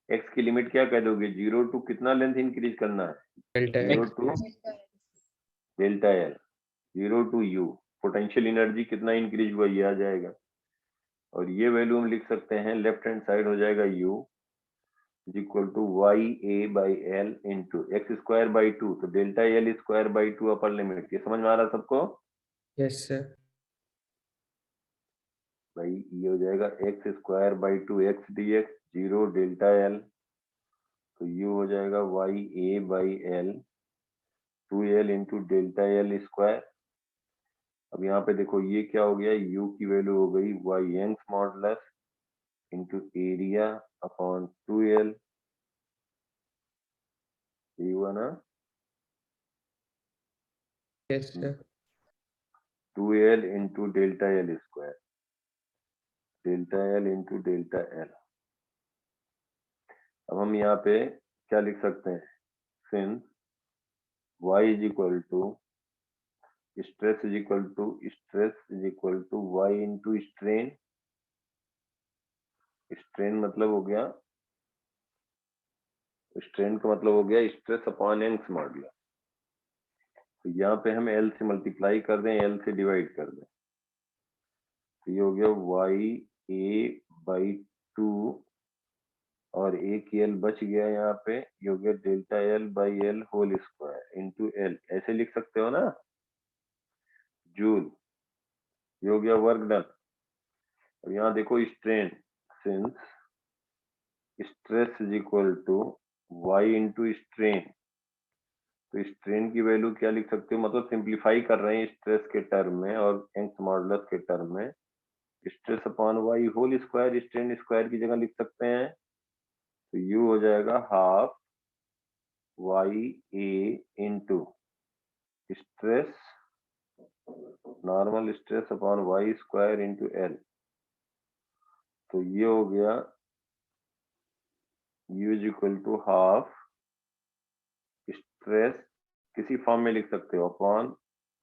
एक्स की लिमिट क्या कह दोगे? 0 टू कितना लेंथ इंक्रीज करना है? Delta 0 X. To delta L. 0 to U, potential energy कितना इंक्रीज हुआ ये आ जाएगा, और ये वैल्यू हम लिख सकते हैं लेफ्ट हैंड साइड हो जाएगा U is equal to Y A by L into X square by two, तो delta L square by two upper limit, ये समझ में आ रहा है सबको? Yes, sir. भाई ये हो जाएगा X square by two X D X, zero delta L, तो यू हो जाएगा Y A by L 2l into delta L square. अब यहाँ पे देखो ये क्या हो गया, u की वैल्यू हो गई Y Young's modulus into area upon 2l, ये हुआ ना, Yes, sir. 2l into delta L square, delta L into delta L. अब हम यहाँ पे क्या लिख सकते हैं, since y is equal to stress is equal to y into strain, strain मतलब हो गया, स्ट्रेन का मतलब हो गया स्ट्रेस अपॉन यंग्स मॉडुलस, तो यहाँ पे हम L से मल्टीप्लाई कर दें, L से डिवाइड कर दें, तो ये हो गया वाई ए बाई टू, और एक L बच गया यहाँ पे, ये हो गया delta L by L whole square into L, ऐसे लिख सकते हो ना, जूल, ये हो गया वर्क डन। अब यहाँ देखो strain, since stress is equal to Y into strain, तो स्ट्रेन की वैल्यू क्या लिख सकते हो, मतलब सिंप्लीफाई कर रहे हैं स्ट्रेस के टर्म में और यंग्स मॉडुलस के टर्म में, stress upon Y whole square strain square की जगह लिख सकते हैं, तो यू हो जाएगा half Y A into stress, normal stress upon Y square into L, तो ये हो गया U is equal to half stress, किसी फॉर्म में लिख सकते हो, अपॉन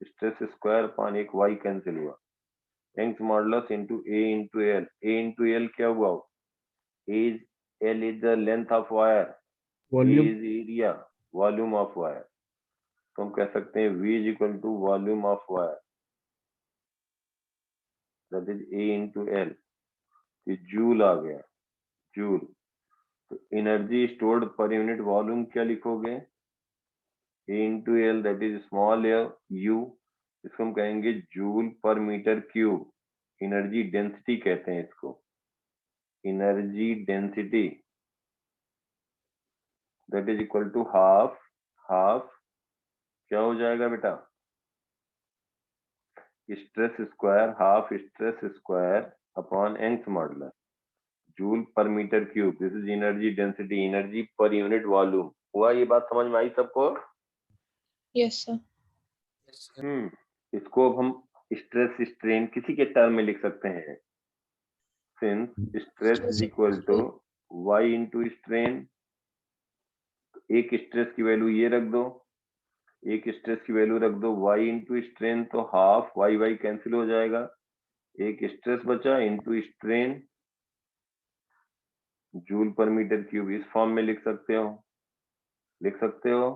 स्ट्रेस स्क्वायर अपॉन एक वाई कैंसिल हुआ, Young's modulus into L, A into L क्या हुआ, as L is the length of wire, A Volume. Is area, volume of wire, तो हम कह सकते हैं V is equal to volume of wire, that is A into L, ये joule आ गया, जूल। तो energy stored per unit volume क्या लिखोगे, A into L that is small u, इसको हम कहेंगे joule per metre cube, energy density कहते हैं इसको, energy density, that is equal to half, half क्या हो जाएगा बेटा, stress square, half stress square upon Young's modulus, joule per metre cube, this is energy density, energy per unit volume. हुआ, ये बात समझ में आई सबको? Yes sir. Yes, sir. इसको अब हम स्ट्रेस स्ट्रेन किसी के टर्म में लिख सकते हैं, since stress is equal to Y into strain, एक स्ट्रेस की वैल्यू ये रख दो, एक स्ट्रेस की वैल्यू रख दो वाई इंटू स्ट्रेन, तो हाफ वाई वाई कैंसिल हो जाएगा, एक स्ट्रेस बचा into strain joule per metre cube, इस फॉर्म में लिख सकते हो, लिख सकते हो,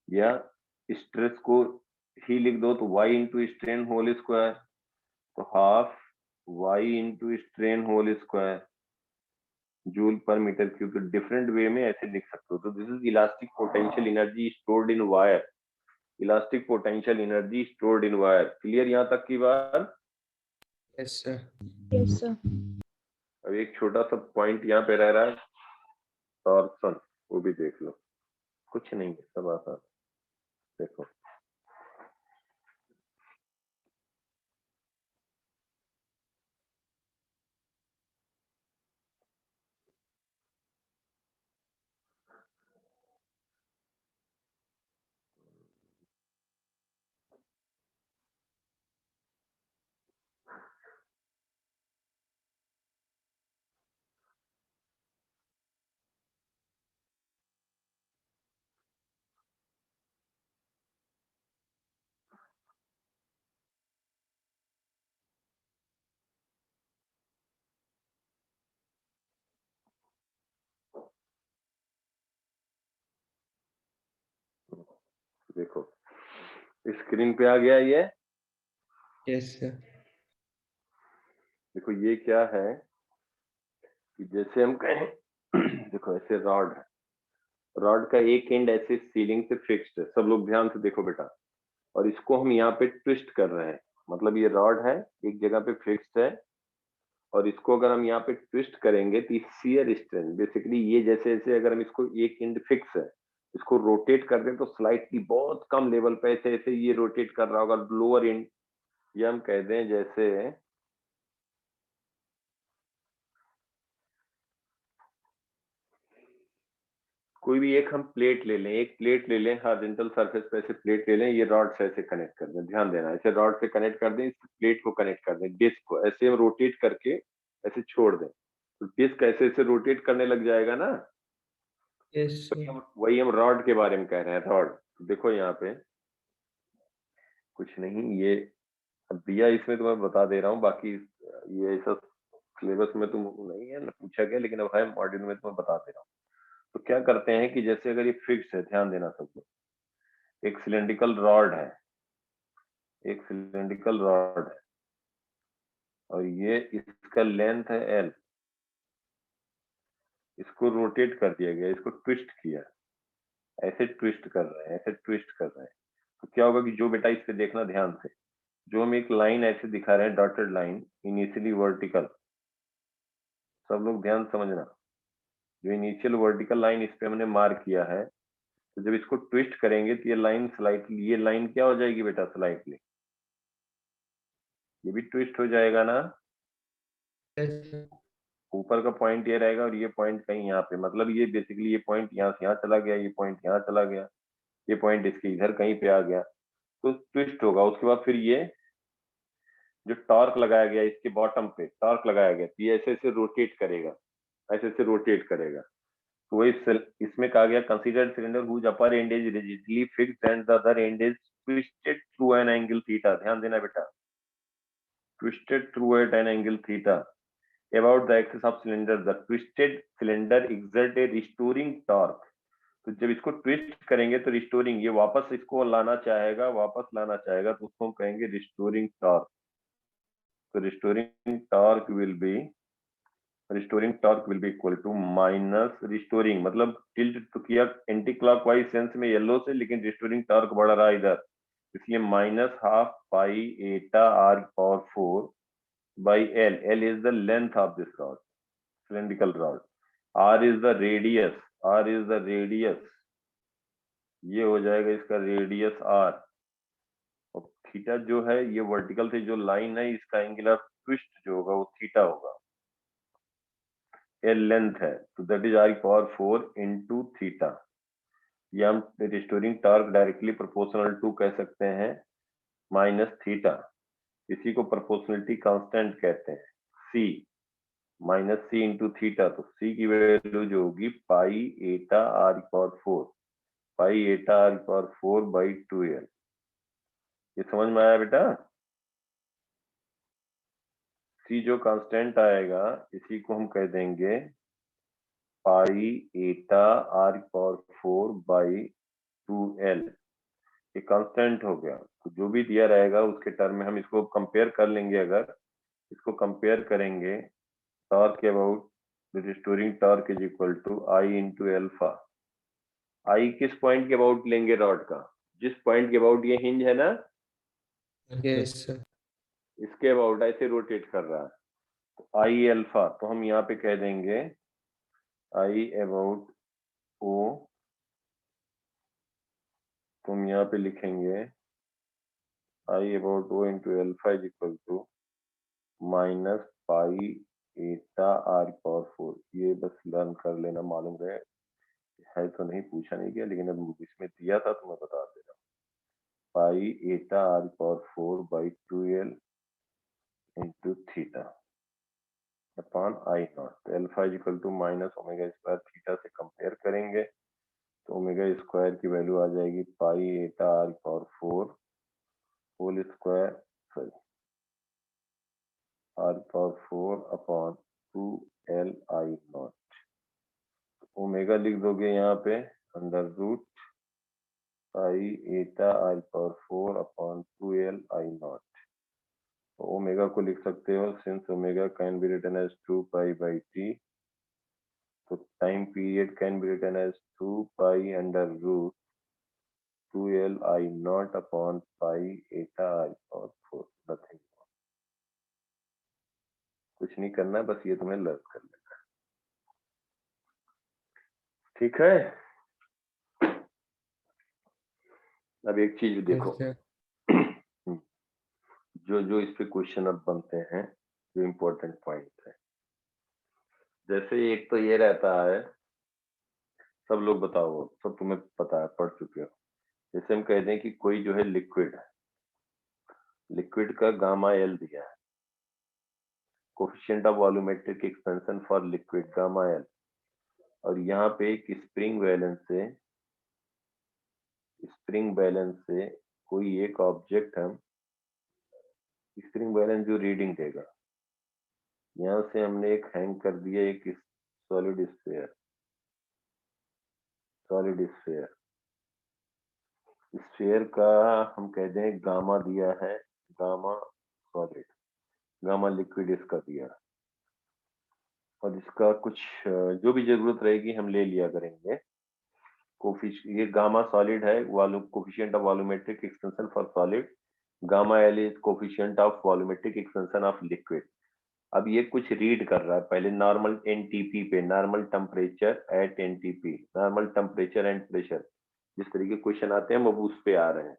या स्ट्रेस को ही लिख दो, तो y into strain whole square, तो half y into strain whole square joule per metre cube, तो डिफरेंट वे में ऐसे लिख सकते हो। तो this is elastic potential energy stored in wire, elastic potential energy stored in wire. Clear यहाँ तक की बात? Yes, sir. Yes sir. अब एक छोटा सा पॉइंट यहाँ पे रह रहा है, टॉर्सन, वो भी देख लो, कुछ नहीं है, सब आसान, देखो देखो, स्क्रीन पे आ गया ये? Yes, sir. देखो ये क्या है कि जैसे हम कहें देखो ऐसे रॉड है, रॉड का एक एंड ऐसे सीलिंग से फिक्स्ड है, सब लोग ध्यान से देखो बेटा, और इसको हम यहाँ पे ट्विस्ट कर रहे हैं, मतलब ये रॉड है एक जगह पे फिक्स्ड है, और इसको अगर हम यहाँ पे ट्विस्ट करेंगे तो शियर स्ट्रेंथ बेसिकली ये जैसे जैसे अगर हम इसको एक एंड फिक्स है, इसको रोटेट कर दें तो स्लाइटली बहुत कम लेवल पे ऐसे ऐसे ये रोटेट कर रहा होगा लोअर एंड, ये हम कह दें जैसे कोई भी एक हम प्लेट ले लें, एक प्लेट ले लें, हॉरिजॉन्टल सरफेस पे ऐसे प्लेट ले लें, ये रॉड से ऐसे कनेक्ट कर दें, ध्यान देना ऐसे रॉड से कनेक्ट कर दें, इस प्लेट को कनेक्ट कर दें, डिस्क को ऐसे हम रोटेट करके ऐसे छोड़ दें, तो डिस्क ऐसे ऐसे रोटेट करने लग जाएगा ना। Yes, sir. वही हम रॉड के बारे में कह रहे हैं, रॉड। देखो यहाँ पे कुछ नहीं, ये अब दिया इसमें तो मैं बता दे रहा हूँ, बाकी ये ऐसा सिलेबस में तो नहीं है ना पूछा गया, लेकिन अब है मॉड्यूल में तो मैं बता दे रहा हूँ। तो क्या करते हैं कि जैसे अगर ये फिक्स है, ध्यान देना सब लोग, एक सिलेंड्रिकल रॉड है, एक सिलेंड्रिकल रॉड है, और ये इसका लेंथ है एल, इसको रोटेट कर दिया गया, इसको ट्विस्ट किया, ऐसे ट्विस्ट कर रहे हैं, ऐसे ट्विस्ट कर रहे हैं, तो क्या होगा कि जो बेटा इस पे देखना ध्यान से, जो हम एक लाइन ऐसे दिखा रहे हैं डॉटेड लाइन इनिशियली वर्टिकल, सब लोग ध्यान समझना, जो इनिशियल वर्टिकल लाइन इस पे हमने मार्क किया है, तो जब इसको ट्विस्ट करेंगे तो ये लाइन स्लाइटली, ये लाइन क्या हो जाएगी बेटा स्लाइटली, ये भी ट्विस्ट हो जाएगा ना, Yes, sir. ऊपर का पॉइंट ये रहेगा और ये पॉइंट कहीं यहाँ पे, मतलब ये बेसिकली ये पॉइंट यहाँ से यहाँ चला गया, ये पॉइंट यहाँ चला गया, ये पॉइंट इसके इधर कहीं पे आ गया, तो ट्विस्ट होगा। उसके बाद फिर ये जो टॉर्क लगाया गया इसके बॉटम पे, टॉर्क लगाया गया, तो ये ऐसे ऐसे रोटेट करेगा, ऐसे ऐसे रोटेट करेगा, तो वही इसमें कहा गया consider cylinder whose upper end is rigidly fixed and the other end is twisted through an angle theta, ध्यान देना बेटा, twisted through at an angle theta about the axis of cylinder, the twisted cylinder exert a restoring torque, तो जब इसको twist करेंगे तो restoring, ये वापस इसको लाना चाहेगा, वापस लाना चाहेगा, तो उसको हम कहेंगे रिस्टोरिंग टॉर्क। तो restoring torque will be equal to minus restoring, मतलब टिल्ट तो किया एंटी क्लॉकवाइज सेंस में येलो से, लेकिन रिस्टोरिंग टॉर्क बढ़ रहा है इधर, इसलिए minus half pi eta R power 4 by L. L is the length of this rod, cylindrical rod. R is the radius. R is the radius. ये हो जाएगा इसका रेडियस R, और थीटा जो है ये वर्टिकल से जो लाइन है इसका एंगुलर ट्विस्ट जो होगा वो थीटा होगा। L लेंथ है, तो that is R power 4 into theta. ये हम restoring torque directly proportional to कह सकते हैं माइनस थीटा, इसी को प्रोपोर्शनलिटी कांस्टेंट कहते हैं, C माइनस सी इंटू थीटा, तो सी की वैल्यू जो होगी पाई eta R power 4, pi eta R power 4 by 2l। ये समझ में आया बेटा? सी जो कांस्टेंट आएगा इसी को हम कह देंगे पाई eta R power 4 by 2l, ये कांस्टेंट हो गया, तो जो भी दिया रहेगा उसके टर्म में हम इसको कंपेयर कर लेंगे, अगर इसको कंपेयर करेंगे torque about restoring torque is equal to I into alpha. I किस पॉइंट के अबाउट लेंगे रॉड का, जिस पॉइंट के अबाउट ये हिंज है ना, Yes, sir. इसके अबाउट ऐसे रोटेट कर रहा है, तो आई अल्फा, तो हम यहाँ पे कह देंगे आई अबाउट ओ, तो हम यहाँ पे लिखेंगे I about O into alpha is equal to minus pi eta R power 4। ये बस लर्न कर लेना, मालूम रहे, है तो नहीं, पूछा नहीं गया, लेकिन अब इसमें दिया था तो मैं बता दे रहा हूँ, pi eta R power 4 by 2l into theta upon I naught, तो alpha is equal to minus omega square theta से कंपेयर करेंगे तो ओमेगा स्क्वायर की वैल्यू आ जाएगी pi eta R power 4 whole square, sorry R power 4 upon 2l I naught, omega लिख दोगे यहाँ पे under root pi eta I power 4 upon 2l I naught. Omega को लिख सकते हो, since omega can be written as 2 pi by T, तो time period can be written as 2 pi under root 2l I naught upon pi eta I power 4। Nothing, कुछ नहीं करना है, बस ये तुम्हें लर्न कर लेना है, ठीक है। अब एक चीज देखो, yes, sir. जो जो इस पे क्वेश्चन अब बनते हैं, जो इम्पोर्टेंट पॉइंट है, जैसे एक तो ये रहता है, सब लोग बताओ, सब तुम्हें पता है, पढ़ चुके हो। जैसे हम कहते हैं कि कोई जो है लिक्विड है, लिक्विड का गामा एल दिया है, coefficient of volumetric expansion for liquid gamma L, और यहाँ पे एक स्प्रिंग बैलेंस से कोई एक ऑब्जेक्ट, हम स्प्रिंग बैलेंस जो रीडिंग देगा, यहाँ से हमने एक हैंग कर दिया एक सॉलिड स्फीयर, स्फीयर का हम कहते हैं गामा दिया है, गामा सॉलिड, गामा लिक्विड इसका दिया, और इसका कुछ जो भी जरूरत रहेगी हम ले लिया करेंगे। ये गामा सॉलिड है, coefficient of volumetric expansion for solid, gamma L is coefficient of volumetric expansion of liquid. अब ये कुछ रीड कर रहा है, पहले नॉर्मल एनटीपी पे, normal temperature at NTP, normal temperature and pressure, जिस तरीके क्वेश्चन आते हैं अब उस पे आ रहे हैं।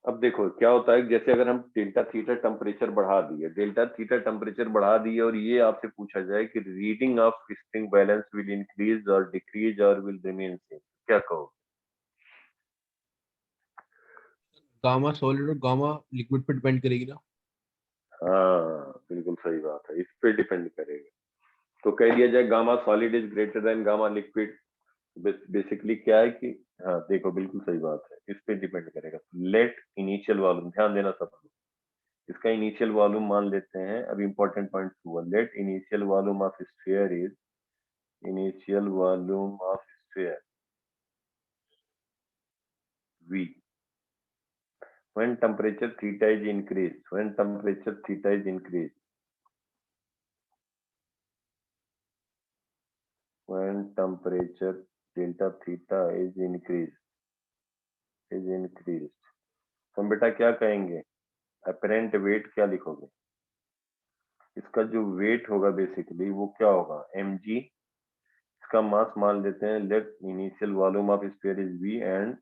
अब देखो क्या होता है, जैसे अगर हम डेल्टा थीटा टेम्परेचर बढ़ा दिए और ये आपसे पूछा जाए कि reading of spring balance will increase और डिक्रीज और विल रिमेन सेम, क्या कहो? गामा सॉलिड और गामा लिक्विड पे डिपेंड करेगी ना। हाँ बिल्कुल सही बात है, इस पे डिपेंड करेगा। तो कह दिया जाए gamma solid is greater than gamma liquid, basically क्या है कि, हाँ देखो बिल्कुल सही बात है, इस पे डिपेंड करेगा। लेट इनिशियल वॉल्यूम, ध्यान देना सब लोग, इसका इनिशियल वॉल्यूम मान लेते हैं। अब इंपॉर्टेंट पॉइंट हुआ, let initial volume of sphere is, initial volume of sphere V when temperature theta is increased, when temperature theta is increased, when temperature delta theta is increased, तो हम बेटा क्या कहेंगे, अपरेंट वेट क्या लिखोगे, इसका जो वेट होगा बेसिकली वो क्या होगा, mg, इसका मास मान लेते हैं, let initial volume of sphere is V and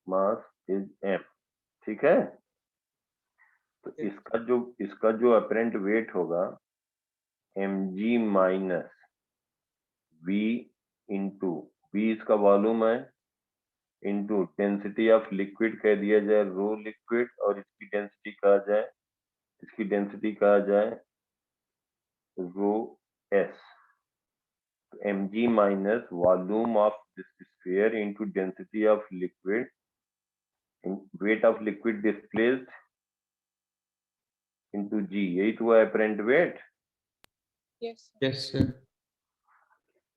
mass is m, ठीक है। तो इसका जो अपरेंट वेट होगा mg minus v into, v इसका वॉल्यूम है, इंटू डेंसिटी ऑफ लिक्विड कह दिया जाए रो लिक्विड, और इसकी डेंसिटी कहा जाए रो s, mg minus volume of this sphere into density of liquid, weight of liquid displaced into g, यही तो है apparent wait. Yes, sir. Yes, sir.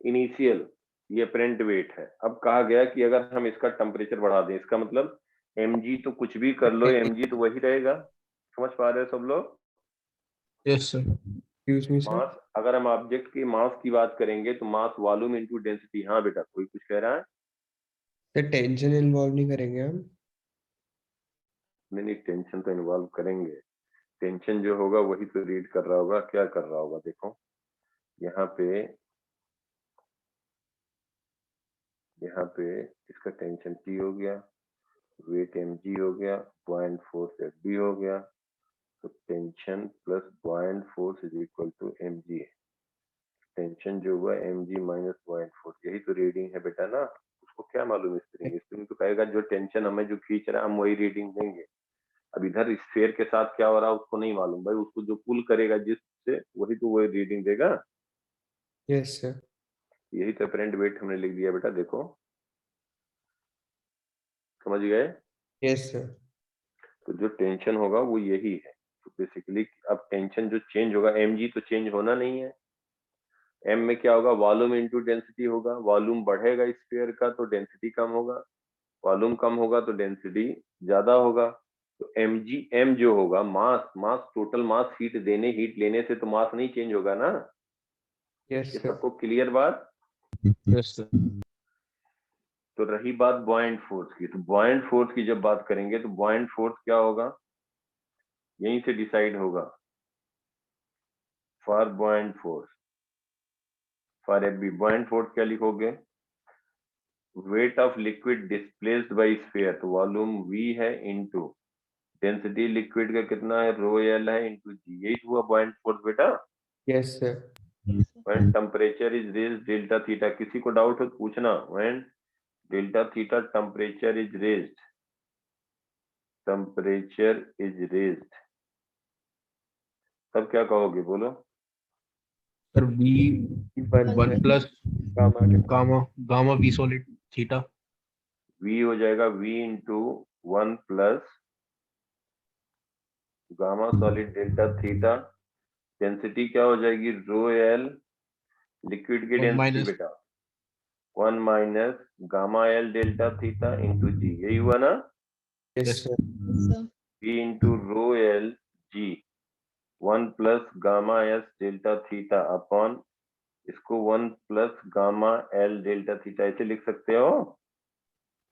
Initial ये अपरेंट वेट है। अब कहा गया कि अगर हम इसका टेम्परेचर बढ़ा दें, इसका मतलब mg तो कुछ भी कर लो, mg तो वही रहेगा, समझ पा रहे हो सब लोग? Yes sir. Excuse me, sir. मास, अगर हम ऑब्जेक्ट की मास की बात करेंगे तो मास वॉल्यूम इनटू डेंसिटी। हाँ बेटा, कोई कुछ कह रहा है? सर टेंशन इन्वॉल्व नहीं करेंगे हम? नहीं, टेंशन तो इन्वॉल्व करेंगे। टेंशन जो होगा वही तो रीड कर रहा होगा, क्या कर रहा होगा, देखो यहाँ पे इसका टेंशन T हो गया, वेट mg हो गया, बॉयंट फोर्स Fb हो गया, तो tension plus buoyant force is equal to mg। Tension जो हुआ mg माइनस बॉयंट फोर्स, यही तो रीडिंग है बेटा ना। उसको क्या मालूम स्प्रिंग तो कहेगा जो टेंशन हमें जो खींच रहा है हम वही रीडिंग देंगे। अब इधर स्फीयर के साथ क्या हो रहा है उसको नहीं मालूम भाई, उसको जो पुल करेगा जिससे वही तो वही रीडिंग देगा। Yes, sir. यही तो अपरेंट वेट हमने लिख दिया बेटा, देखो समझ गए। Yes, sir. तो जो टेंशन होगा वो यही है। तो बेसिकली अब टेंशन जो चेंज होगा, mg तो चेंज होना नहीं है, m में क्या होगा, वॉल्यूम इनटू डेंसिटी होगा, वॉल्यूम बढ़ेगा स्फीयर का तो डेंसिटी कम होगा, वॉल्यूम कम होगा तो डेंसिटी ज्यादा होगा। तो mgm जो होगा, मास टोटल मास, हीट देने हीट लेने से तो मास नहीं चेंज होगा ना। Yes, ये sir. सबको क्लियर बात। Yes, sir. तो रही बात बॉयंट फोर्स की, तो बॉयंट फोर्स की जब बात करेंगे तो बॉयंट फोर्स क्या होगा, यहीं से डिसाइड होगा। For buoyant force, for F buoyant force क्या लिखोगे, weight of liquid displaced by sphere, तो वॉल्यूम v है इनटू डेंसिटी लिक्विड का कितना है, रो एल है इनटू जी, यही हुआ बॉयंट फोर्स बेटा। Yes, sir. When temperature is raised delta theta, किसी को डाउट हो तो पूछना, when delta theta temperature is raised, temperature is raised, तब क्या कहोगे बोलो। Sir, V One 1 plus gamma V solid theta. v हो जाएगा v into 1 plus gamma solid delta theta, density क्या हो जाएगी, रो एल लिक्विड की 1 डेंसिटी minus बेटा 1 minus gamma L delta theta into G, यही हुआ ना। Yes, sir. Sir. v into rho L G 1 plus gamma S delta theta upon इसको 1 plus gamma L delta theta, ऐसे लिख सकते हो।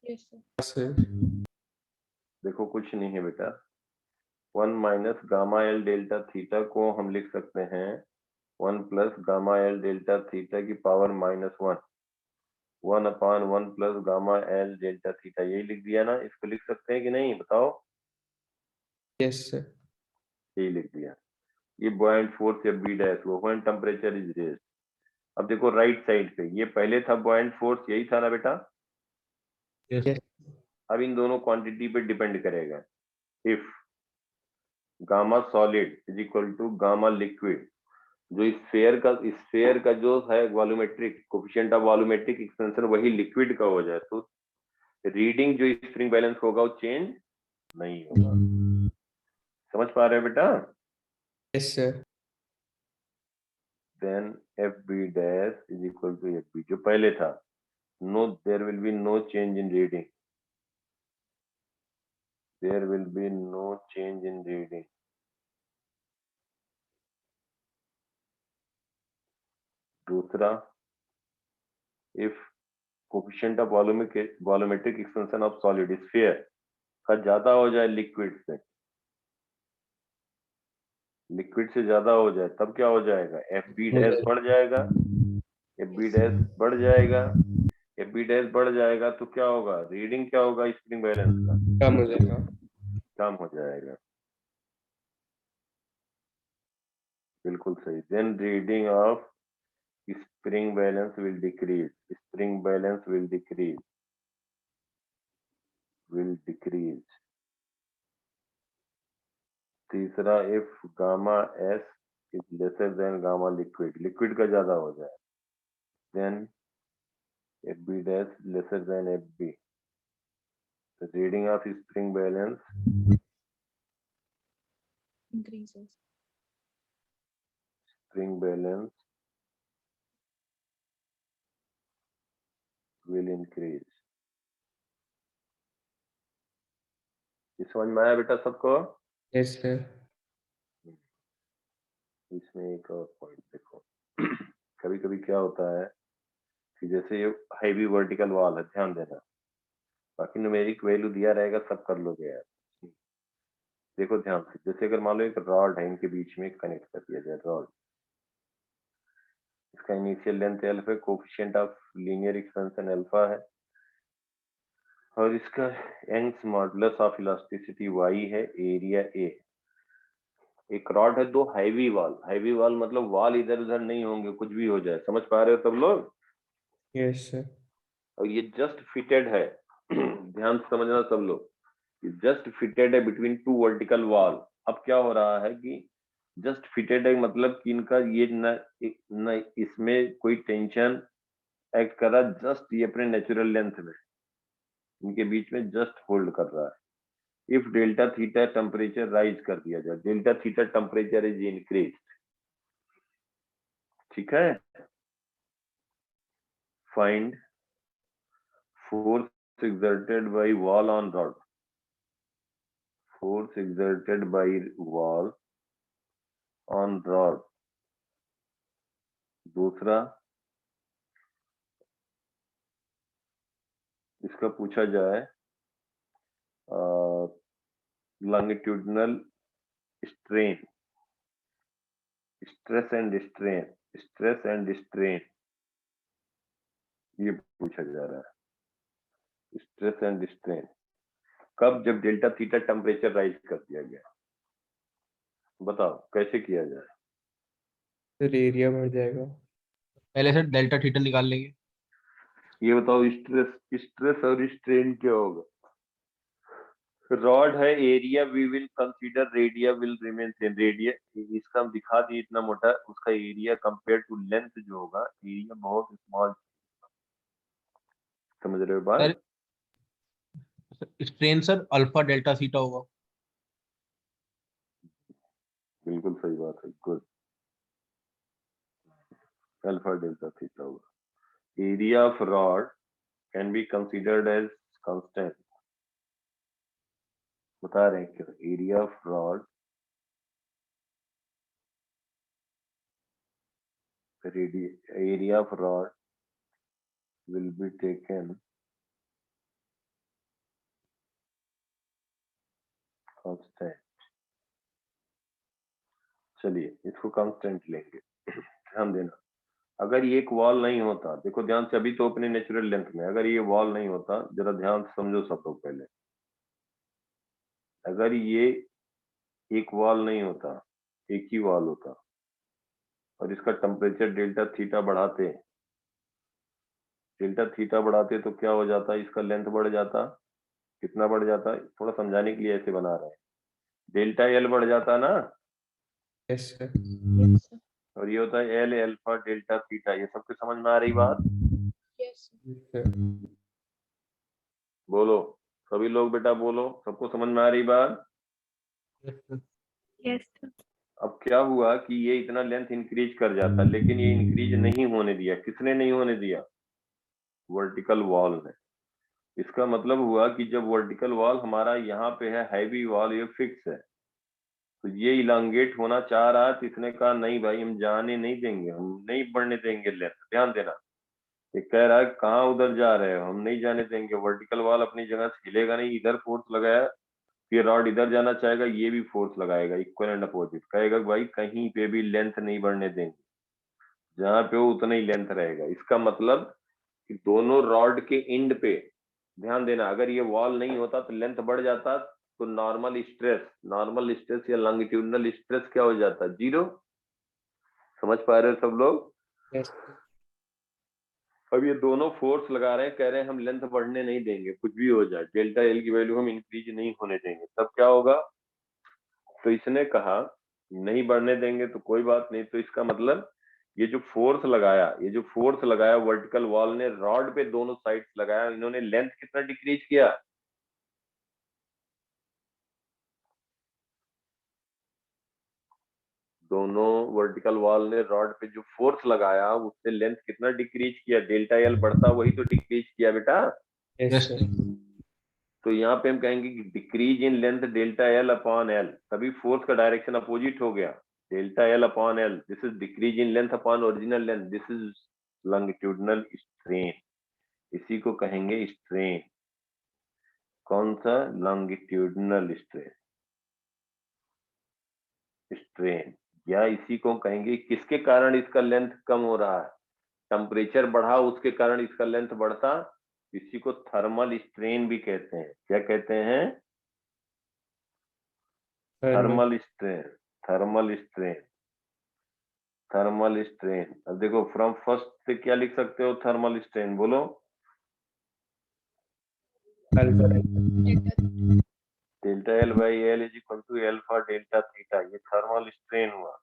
Yes, sir. Yes, sir. देखो कुछ नहीं है बेटा, 1 minus gamma L delta theta को हम लिख सकते हैं 1 plus gamma L delta theta की power -1, 1 upon 1 plus gamma L delta theta, यही लिख दिया ना। इसको लिख सकते हैं कि नहीं बताओ, Yes, sir. यही लिख दिया। ये बॉयंट फोर्स या बी डैश हुआ व्हेन टेम्परेचर इज रेज्ड। अब देखो राइट साइड पे, ये पहले था बॉयंट फोर्स, यही था ना बेटा। yes, Yes. अब इन दोनों क्वांटिटी पे डिपेंड करेगा। If gamma solid is equal to gamma liquid, जो स्फेयर का जो है volumetric coefficient of volumetric expansion वही लिक्विड का हो जाए, तो रीडिंग जो स्प्रिंग बैलेंस होगा वो चेंज नहीं होगा। समझ पा रहे हो बेटा। Yes, sir. Then F B dash is equal to F B, जो पहले था, no there will be no change in reading, there will be no change in reading. दूसरा, if coefficient of volumetric expansion of solid sphere का ज्यादा हो जाए liquid से ज्यादा हो जाए, तब क्या हो जाएगा, एफ बी डैश बढ़ जाएगा, एफ बी डैश बढ़ जाएगा, एफ बी डैश बढ़ जाएगा तो क्या होगा, रीडिंग क्या होगा स्प्रिंग बैलेंस का, कम हो जाएगा. कम हो जाएगा। बिल्कुल सही। Then reading of spring balance will decrease, spring balance will decrease, will decrease. तीसरा, if gamma S is lesser than gamma liquid, liquid का ज्यादा हो जाए, then F B dash lesser than F B, the reading of spring balance Increases. spring balance will increase। ये समझ में आया बेटा सबको। Yes, sir. इसमें एक और पॉइंट देखो, कभी कभी क्या होता है कि जैसे ये हैवी वर्टिकल वॉल है, ध्यान देना, बाकी न्यूमेरिक वैल्यू दिया रहेगा सब कर लोगे यार। देखो ध्यान से, जैसे अगर मान लो एक रॉड है, इनके बीच में कनेक्ट कर दिया जाए रॉड, इसका इनिशियल लेंथ एल्फा है, coefficient of linear expansion alpha है, और इसका Young's modulus of elasticity y है, एरिया a। एक रॉड है, दो हैवी वॉल मतलब वॉल इधर उधर नहीं होंगे, कुछ भी हो जाए, समझ पा रहे हो सब लोग। Yes, sir. और ये जस्ट फिटेड है, ध्यान से समझना सब लोग, ये जस्ट फिटेड है बिटवीन टू वर्टिकल वॉल। अब क्या हो रहा है कि जस्ट फिटेड है मतलब कि इनका ये न इसमें कोई टेंशन एक्ट कर रहा, जस्ट ये अपने नेचुरल लेंथ में इनके बीच में जस्ट होल्ड कर रहा है। If delta theta temperature rise कर दिया जाए, delta theta temperature is increase, ठीक है, find force force exerted by wall on rod. Force exerted by wall on rod. दूसरा इसका पूछा जाए longitudinal strain, stress and strain, ये पूछा जा रहा है। स्ट्रेस एंड स्ट्रेन कब? जब डेल्टा थीटा टेम्परेचर राइज कर दिया गया। बताओ कैसे किया जाए? फिर एरिया बढ़ जाएगा। पहले से डेल्टा थीटा निकाल लेंगे। ये बताओ स्ट्रेस और स्ट्रेन क्या होगा? रॉड है, area we will consider, radii will remain same. Radii इसका हम दिखा दिए इतना मोटा, उसका एरिया कंपेयर टू लेंथ जो होगा, एरिया बहुत स्मॉल। समझ रहे हो बात? Strain sir alpha delta theta होगा। बिल्कुल सही बात है, गुड। अल्फा डेल्टा थीटा होगा। Area of rod can be considered as constant. बता रहे हैं क्यों? Area of rod area of rod will be taken constant। चलिए इसको कांस्टेंट लेंगे। ध्यान देना, अगर ये एक वॉल नहीं होता, देखो ध्यान से, अभी तो अपने नेचुरल लेंथ में, अगर ये वॉल नहीं होता, जरा ध्यान से समझो सब लोग पहले। अगर ये एक वॉल नहीं होता, एक ही वॉल होता, और इसका टेम्परेचर डेल्टा थीटा बढ़ाते तो क्या हो जाता? इसका लेंथ बढ़ जाता। कितना बढ़ जाता? थोड़ा समझाने के लिए ऐसे बना रहे हैं। डेल्टा एल बढ़ जाता ना, यस सर। Yes, sir. और ये होता है एल अल्फा डेल्टा थीटा। ये सबको समझ में आ रही बात? Yes, sir. बोलो सभी लोग, बेटा बोलो, सबको समझ में आ रही बात? Yes, sir. अब क्या हुआ कि ये इतना लेंथ इंक्रीज कर जाता, लेकिन ये इंक्रीज नहीं होने दिया। किसने नहीं होने दिया? वर्टिकल वॉल ने। इसका मतलब हुआ कि जब वर्टिकल वॉल हमारा यहाँ पे है, हैवी वॉल, ये फिक्स है, तो ये इलांगेट होना चाह रहा है, तो इसने कहा नहीं भाई, हम जाने नहीं देंगे, हम नहीं बढ़ने देंगे लेंथ। ध्यान देना, ये कह रहा है कहाँ उधर जा रहे हो, हम नहीं जाने देंगे। वर्टिकल वॉल अपनी जगह से हिलेगा नहीं। इधर फोर्स लगाया, फिर रॉड इधर जाना चाहेगा, ये भी फोर्स लगाएगा, इक्वल एंड अपोजिट। कहेगा भाई कहीं पे भी लेंथ नहीं बढ़ने देंगे, जहां पे हो उतना ही लेंथ रहेगा। इसका मतलब कि दोनों रॉड के एंड पे, ध्यान देना, अगर ये वॉल नहीं होता तो लेंथ बढ़ जाता, तो नॉर्मल स्ट्रेस या लॉन्गिट्यूडिनल स्ट्रेस क्या हो जाता? जीरो। समझ पा रहे हो सब लोग? यस। अब ये दोनों फोर्स लगा रहे हैं, कह रहे हैं हम लेंथ बढ़ने नहीं देंगे, कुछ भी हो जाए, डेल्टा एल की वैल्यू हम इंक्रीज नहीं होने देंगे। तब क्या होगा? तो इसने कहा नहीं बढ़ने देंगे तो कोई बात नहीं। तो इसका मतलब ये जो फोर्स लगाया वर्टिकल वॉल ने रॉड पे दोनों साइड्स लगाया, इन्होंने लेंथ कितना डिक्रीज किया? दोनों वर्टिकल वॉल ने रॉड पे जो फोर्स लगाया उससे लेंथ कितना डिक्रीज किया? डेल्टा एल बढ़ता, वही तो डिक्रीज किया बेटा। Yes sir. तो यहाँ पे हम कहेंगे कि decrease in length delta L upon L, तभी फोर्स का डायरेक्शन अपोजिट हो गया। Delta L upon L, this is decrease in length upon original length, this is longitudinal strain. इसी को कहेंगे स्ट्रेन। कौन सा? Longitudinal strain. या इसी को कहेंगे किसके कारण इसका लेंथ कम हो रहा है? टेम्परेचर बढ़ा, उसके कारण इसका लेंथ बढ़ता। इसी को थर्मल स्ट्रेन भी कहते हैं। क्या कहते हैं? Thermal strain. अब देखो, फ्रॉम फर्स्ट से क्या लिख सकते हो? थर्मल स्ट्रेन बोलो। Alpha delta L by L is equal to alpha delta theta, ये थर्मल स्ट्रेन हुआ।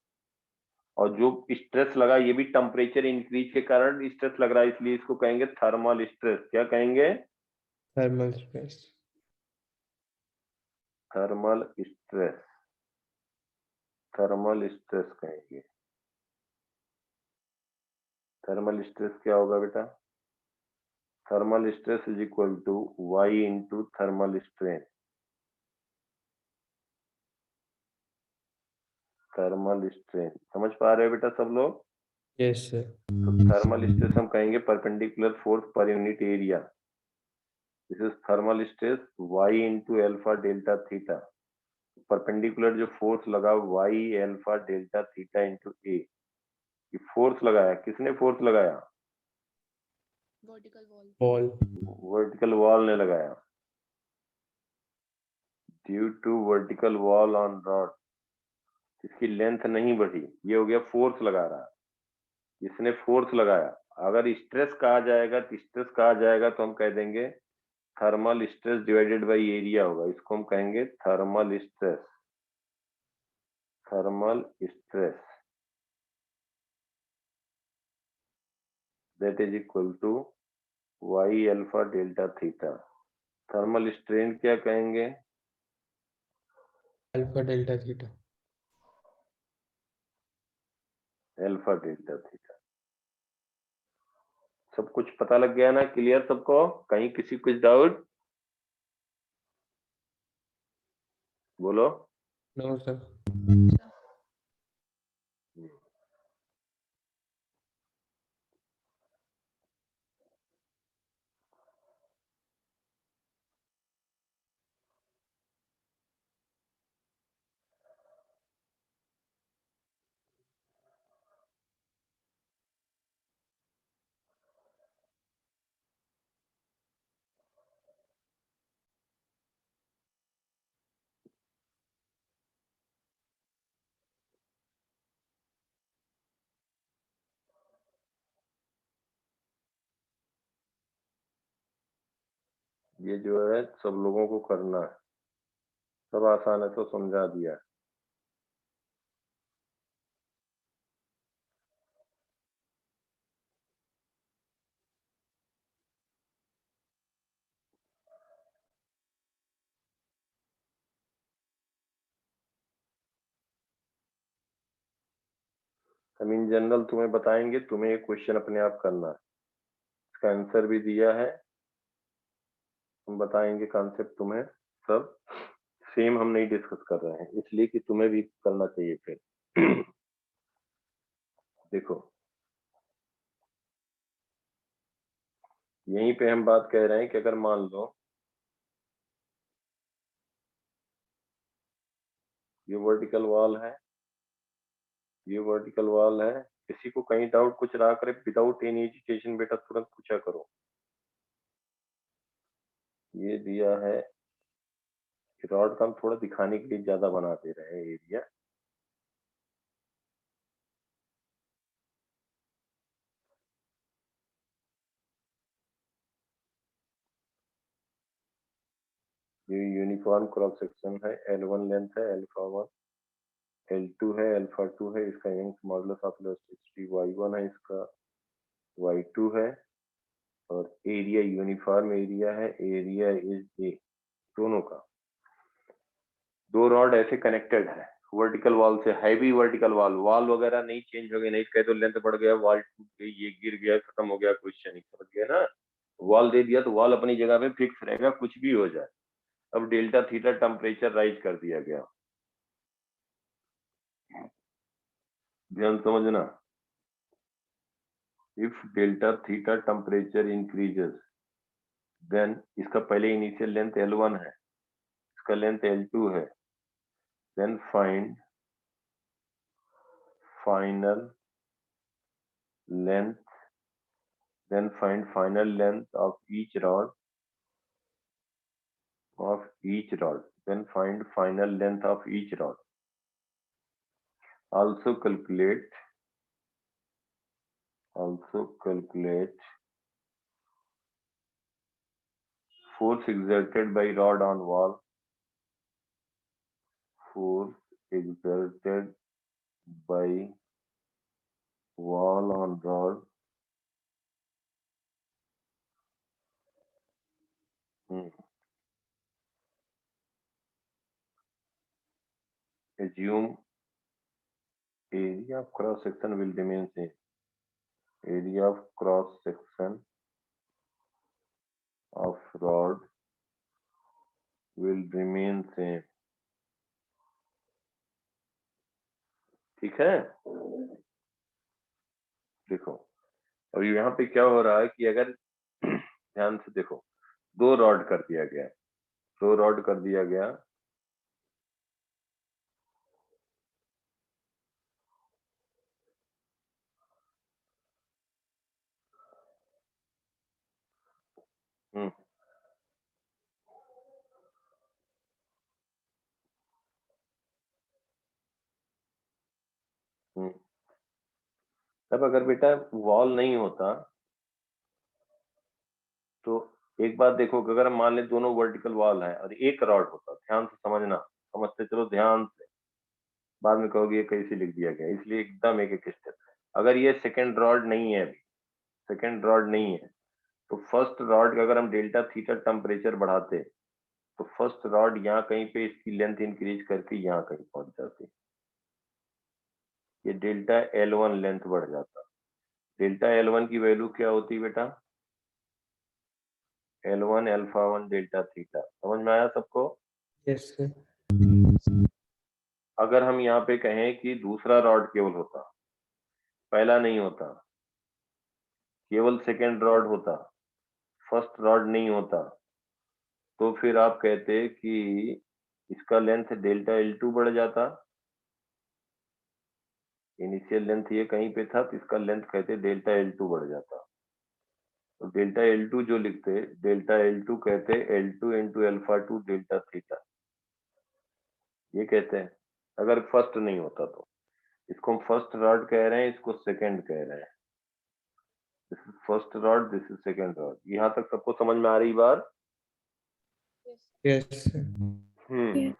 और जो स्ट्रेस लगा, ये भी टेम्परेचर इंक्रीज के कारण स्ट्रेस लग रहा है, इसलिए इसको कहेंगे थर्मल स्ट्रेस। क्या कहेंगे? Thermal stress. थर्मल स्ट्रेस कहेंगे। थर्मल स्ट्रेस क्या होगा बेटा? Thermal stress is equal to y into thermal strain. Thermal strain समझ पा रहे हो बेटा सब लोग? Yes, sir. तो थर्मल स्ट्रेस हम कहेंगे perpendicular force per unit area. This is thermal stress y into alpha delta theta. Perpendicular जो फोर्स लगा y alpha delta theta into A. ये फोर्स लगाया, किसने फोर्स लगाया? Vertical wall. Wall. Vertical wall ने लगाया। Due to vertical wall on rod, इसकी length नहीं बढ़ी, ये हो गया फोर्स लगा रहा, इसने फोर्स लगाया। अगर स्ट्रेस कहा जाएगा तो स्ट्रेस कहा जाएगा तो हम कह देंगे thermal stress divided by area होगा। इसको हम कहेंगे thermal stress. Thermal stress that is equal to y alpha delta theta. Thermal strain क्या कहेंगे? Alpha delta theta. Alpha delta theta. सब कुछ पता लग गया ना? क्लियर सबको? कहीं किसी कुछ डाउट? बोलो। No, sir. ये जो है सब लोगों को करना है, सब आसान है तो समझा दिया। हम इन जनरल तुम्हें बताएंगे, तुम्हें एक क्वेश्चन अपने आप करना है, इसका आंसर भी दिया है, हम बताएंगे कॉन्सेप्ट तुम्हें। सब सेम हम नहीं डिस्कस कर रहे हैं इसलिए कि तुम्हें भी करना चाहिए फिर। देखो यहीं पे हम बात कह रहे हैं कि अगर मान लो ये वर्टिकल वॉल है, ये वर्टिकल वॉल है, किसी को कहीं डाउट कुछ रहा करे विदाउट एनी एजुकेशन बेटा तुरंत पूछा करो। ये दिया है, रॉड का हम थोड़ा दिखाने के लिए ज्यादा बना दे रहे हैं एरिया। ये यूनिफॉर्म क्रॉस सेक्शन है, L1 लेंथ है, अल्फा 1, L2 है, अल्फा 2 है, इसका Young's modulus of elasticity Y1 है, इसका Y2 है, और एरिया यूनिफॉर्म एरिया है, एरिया इज ए, दोनों का। दो रॉड ऐसे कनेक्टेड है वर्टिकल वॉल से, हैवी वर्टिकल वॉल, वॉल वगैरह नहीं चेंज हो गई, नहीं कहे तो लेंथ बढ़ गया, वॉल टूट गई, ये गिर गया, खत्म हो गया, क्वेश्चन ही समझ गया ना। वॉल दे दिया तो वॉल अपनी जगह पे फिक्स रहेगा, कुछ भी हो जाए। अब डेल्टा थीटा टेम्परेचर राइज कर दिया गया, ध्यान समझना। If delta theta temperature increases then, इसका पहले इनिशियल लेंथ L1 है, इसका लेंथ L2 है, then find final length, then find final length of each rod, then find final length of each rod. Also calculate force exerted by rod on wall, force exerted by wall on rod. Assume area of cross section will remain same. Area of cross section of rod will remain same. ठीक है, देखो और यहाँ पे क्या हो रहा है कि अगर ध्यान से देखो, 2 रॉड कर दिया गया, 2 रॉड कर दिया गया, तब अगर बेटा वॉल नहीं होता तो एक बात देखो कि अगर हम मान लें दोनों वर्टिकल वॉल है और एक रॉड होता, ध्यान से समझना, समझते चलो ध्यान से, बाद में कहोगे ये कैसे लिख दिया गया, इसलिए एकदम एक एक स्टेप। अगर ये सेकंड रॉड नहीं है, अभी सेकंड रॉड नहीं है, तो फर्स्ट रॉड का अगर हम डेल्टा थीटा टेम्परेचर बढ़ाते तो फर्स्ट रॉड यहाँ कहीं पे इसकी लेंथ इंक्रीज करके यहाँ कहीं पहुंच जाती, ये डेल्टा L1 लेंथ बढ़ जाता। डेल्टा L1 की वैल्यू क्या होती बेटा, L1 अल्फा 1 डेल्टा थीटा, समझ में आया सबको? Yes, sir. अगर हम यहाँ पे कहें कि दूसरा रॉड केवल होता, पहला नहीं होता, केवल सेकेंड रॉड होता, फर्स्ट रॉड नहीं होता, तो फिर आप कहते कि इसका लेंथ डेल्टा L2 बढ़ जाता। इनिशियल लेंथ ये कहीं पे था तो इसका लेंथ कहते डेल्टा L2 बढ़ जाता। तो डेल्टा L2 जो लिखते, डेल्टा L2 कहते L2 into alpha 2 delta theta, ये कहते हैं अगर फर्स्ट नहीं होता तो। इसको हम फर्स्ट रॉड कह रहे हैं, इसको सेकंड कह रहे हैं। This is first rod, this is second rod. यहाँ तक सबको समझ में आ रही बात? Yes, sir.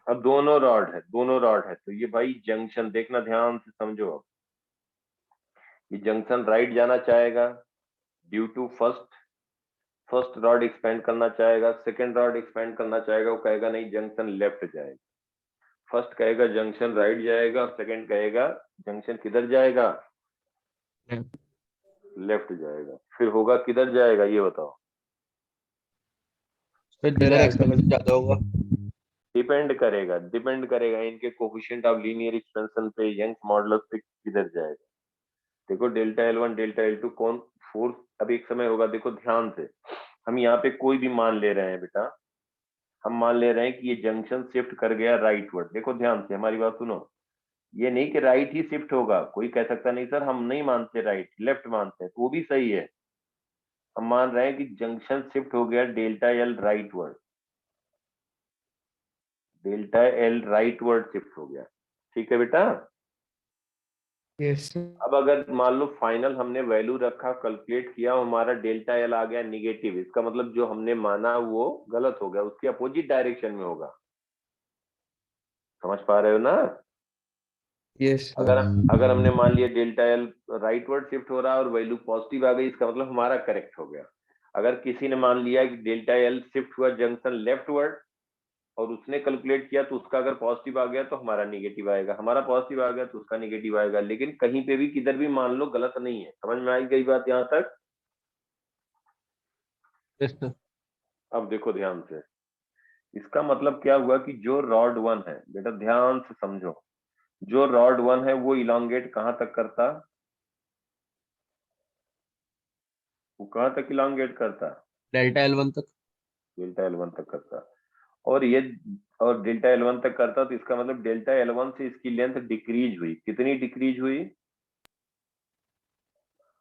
अब दोनों रॉड है, दोनों रॉड है, तो ये भाई जंक्शन देखना, ध्यान से समझो। अब ये जंक्शन राइट जाना चाहेगा due to first rod expand करना चाहेगा, सेकंड रॉड एक्सपेंड करना चाहेगा, वो कहेगा नहीं जंक्शन लेफ्ट जाएगा। फर्स्ट कहेगा जंक्शन राइट जाएगा, सेकंड कहेगा जंक्शन किधर जाएगा, लेफ्ट जाएगा। फिर होगा किधर जाएगा ये बताओ? फिर जिधर एक्सपेंशन ज्यादा होगा। डिपेंड करेगा इनके कोफिशिएंट ऑफ लीनियर एक्सपेंशन पे, यंग्स मॉडुलस पे किधर जाएगा। देखो डेल्टा L1 डेल्टा L2 कौन फोर्स अभी एक समय होगा, देखो ध्यान से। हम यहाँ पे कोई भी मान ले रहे हैं बेटा, हम मान ले रहे हैं कि ये जंक्शन शिफ्ट कर गया राइटवर्ड। देखो ध्यान से हमारी बात सुनो, ये नहीं कि राइट ही शिफ्ट होगा। कोई कह सकता नहीं सर हम नहीं मानते राइट, लेफ्ट मानते हैं, तो वो भी सही है। हम मान रहे हैं कि जंक्शन शिफ्ट हो गया delta L rightward, delta L rightward shift हो गया, ठीक है बेटा? Yes, sir. अब अगर मान लो फाइनल हमने वैल्यू रखा, कैलकुलेट किया, हमारा डेल्टा L आ गया निगेटिव, इसका मतलब जो हमने माना वो गलत हो गया, उसके अपोजिट डायरेक्शन में होगा। समझ पा रहे हो ना? Yes, sir. अगर हमने मान लिया डेल्टा L राइटवर्ड शिफ्ट हो रहा है और वैल्यू पॉजिटिव आ गई, इसका मतलब हमारा करेक्ट हो गया। अगर किसी ने मान लिया कि डेल्टा L शिफ्ट हुआ जंक्शन लेफ्टवर्ड और उसने कैलकुलेट किया तो उसका अगर पॉजिटिव आ गया तो हमारा नेगेटिव आएगा, हमारा पॉजिटिव आ गया तो उसका नेगेटिव आएगा। लेकिन कहीं पे भी किधर भी मान लो गलत नहीं है। समझ में आई गई बात यहाँ तक? Yes, sir. अब देखो ध्यान से, इसका मतलब क्या हुआ कि जो रॉड 1 है बेटा, ध्यान से समझो, जो रॉड 1 है वो इलांगेट कहां तक करता, वो कहां तक इलांगेट करता? डेल्टा L1 तक। डेल्टा L1 तक करता। और ये और डेल्टा L1 तक करता तो इसका मतलब डेल्टा L1 से इसकी लेंथ डिक्रीज हुई। कितनी डिक्रीज हुई?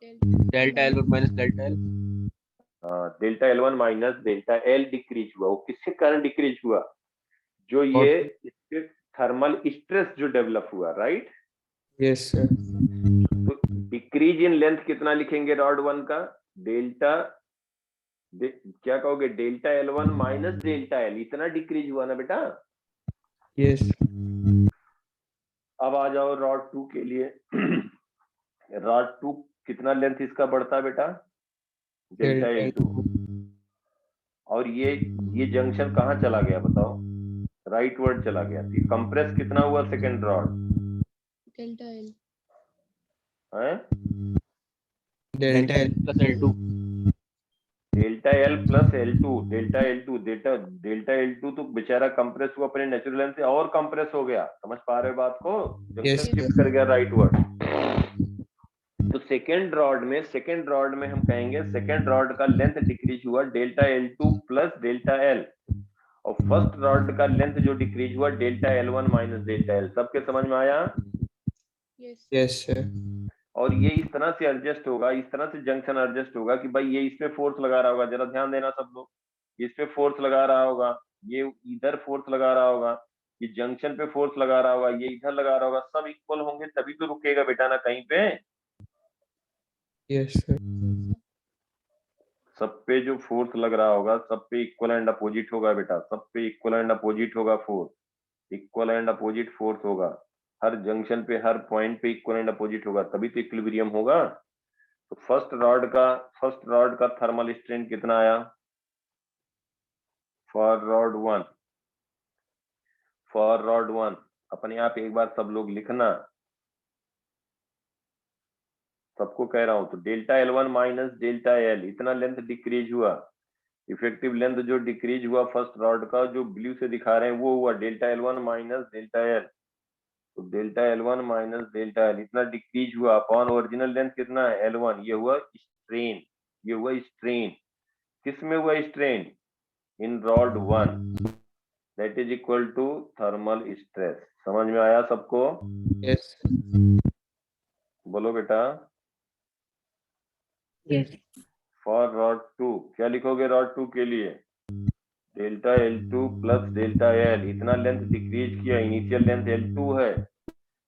Delta L1 minus delta L। Delta L1 minus delta L decrease हुआ। वो किसके कारण डिक्रीज हुआ? जो ये इसके थर्मल स्ट्रेस जो डेवलप हुआ, राइट? Yes, sir. तो डिक्रीज इन लेंथ कितना लिखेंगे रॉड 1 का? डेल्टा क्या कहोगे? Delta L1 minus delta L, इतना डिक्रीज हुआ ना बेटा। Yes. अब आ जाओ रॉड 2 के लिए। रॉड 2 कितना लेंथ इसका बढ़ता है बेटा? Delta Delta L2। और ये जंक्शन कहाँ चला गया बताओ? राइटवर्ड चला गया। कंप्रेस कितना हुआ सेकंड रॉड? डेल्टा L है Delta L. Plus L2। Delta delta L plus L2, delta L2 तो बेचारा कंप्रेस हुआ अपने नेचुरल लेंथ से और कंप्रेस हो गया। समझ पा रहे हो बात को? Yes, junction sir. शिफ्ट कर गया राइट वर्ड। तो सेकेंड रॉड में हम कहेंगे सेकेंड रॉड का लेंथ डिक्रीज हुआ delta L2 plus delta L, और फर्स्ट रॉड का लेंथ जो डिक्रीज हुआ delta L1 minus delta L। सबके समझ में आया? Yes. Yes, sir. और ये इस तरह से एडजस्ट होगा, इस तरह से जंक्शन एडजस्ट होगा कि भाई ये इस पे फोर्स लगा रहा होगा, जरा ध्यान देना सब लोग, इस पे फोर्स लगा रहा होगा, ये इधर फोर्स लगा रहा होगा, ये जंक्शन पे फोर्स लगा रहा होगा, ये इधर लगा रहा होगा, सब इक्वल होंगे तभी तो रुकेगा बेटा ना कहीं पे। Yes, sir. सब पे जो फोर्स लग रहा होगा सब पे इक्वल एंड अपोजिट होगा बेटा, सब पे इक्वल एंड अपोजिट होगा force, equal and opposite force होगा हर जंक्शन पे, हर पॉइंट पे इक्वल एंड अपोजिट होगा, तभी तो इक्विलिब्रियम होगा। तो फर्स्ट रॉड का थर्मल स्ट्रेन कितना आया? फॉर रॉड वन अपने आप एक बार सब लोग लिखना, सबको कह रहा हूं। तो delta L1 minus delta L, इतना लेंथ डिक्रीज हुआ, इफेक्टिव लेंथ जो डिक्रीज हुआ फर्स्ट रॉड का जो ब्लू से दिखा रहे हैं वो हुआ delta L1 minus delta L। तो delta L1 minus delta L इतना डिक्रीज हुआ अपॉन ओरिजिनल लेंथ कितना है L1, ये हुआ स्ट्रेन, ये हुआ स्ट्रेन। किस में हुआ strain? In rod 1, that is equal to thermal stress. समझ में आया सबको? Yes. बोलो बेटा। Yes. फॉर रॉड 2 क्या लिखोगे? रॉड 2 के लिए delta L2 plus delta L, इतना लेंथ डिक्रीज किया, इनिशियल लेंथ L2 है,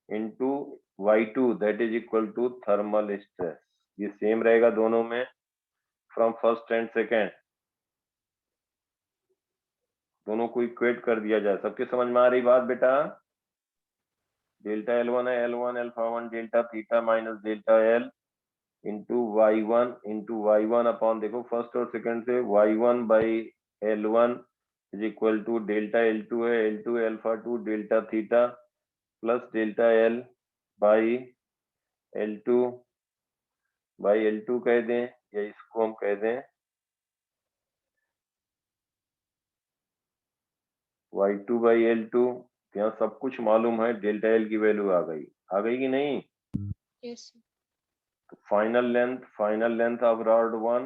into Y2 that is equal to thermal stress. ये सेम रहेगा दोनों में फ्रॉम फर्स्ट एंड सेकेंड, दोनों को इक्वेट कर दिया जाए। सबके समझ में आ रही बात बेटा? डेल्टा L1 है L1 alpha 1 delta theta minus delta L into Y1 upon, देखो फर्स्ट और सेकंड से, Y1 by L1 is equal to delta L2 है L2 alpha 2 delta theta plus delta L by L2 कह दें, या इसको हम कह दें Y2 बाई L2। यहाँ सब कुछ मालूम है, डेल्टा L की वैल्यू आ गई कि नहीं? Yes. तो फाइनल लेंथ ऑफ रॉड 1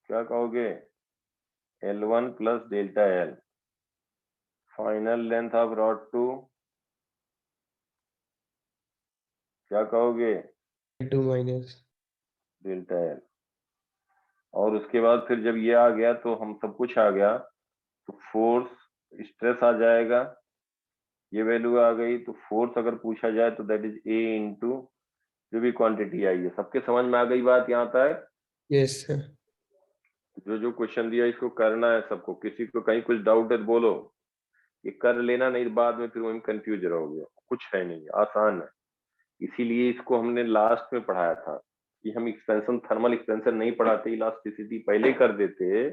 क्या कहोगे? L1 plus delta L। Final length of rod 2 क्या कहोगे? L2 minus. Delta L। और उसके बाद फिर जब ये आ गया तो हम सब कुछ आ गया, तो फोर्स स्ट्रेस आ जाएगा, ये वैल्यू आ गई। तो फोर्स अगर पूछा जाए तो दैट इज A इंटू जो भी क्वांटिटी आई है। सबके समझ में आ गई बात यहाँ तक? Yes, sir. जो क्वेश्चन दिया इसको करना है सबको, किसी को कहीं कुछ डाउट है तो बोलो, ये कर लेना, नहीं तो बाद में फिर वही कंफ्यूज रहोगे। कुछ है नहीं, आसान है। इसीलिए इसको हमने लास्ट में पढ़ाया था कि हम एक्सपेंशन, थर्मल एक्सपेंशन नहीं पढ़ाते, इलास्टिसिटी पहले कर देते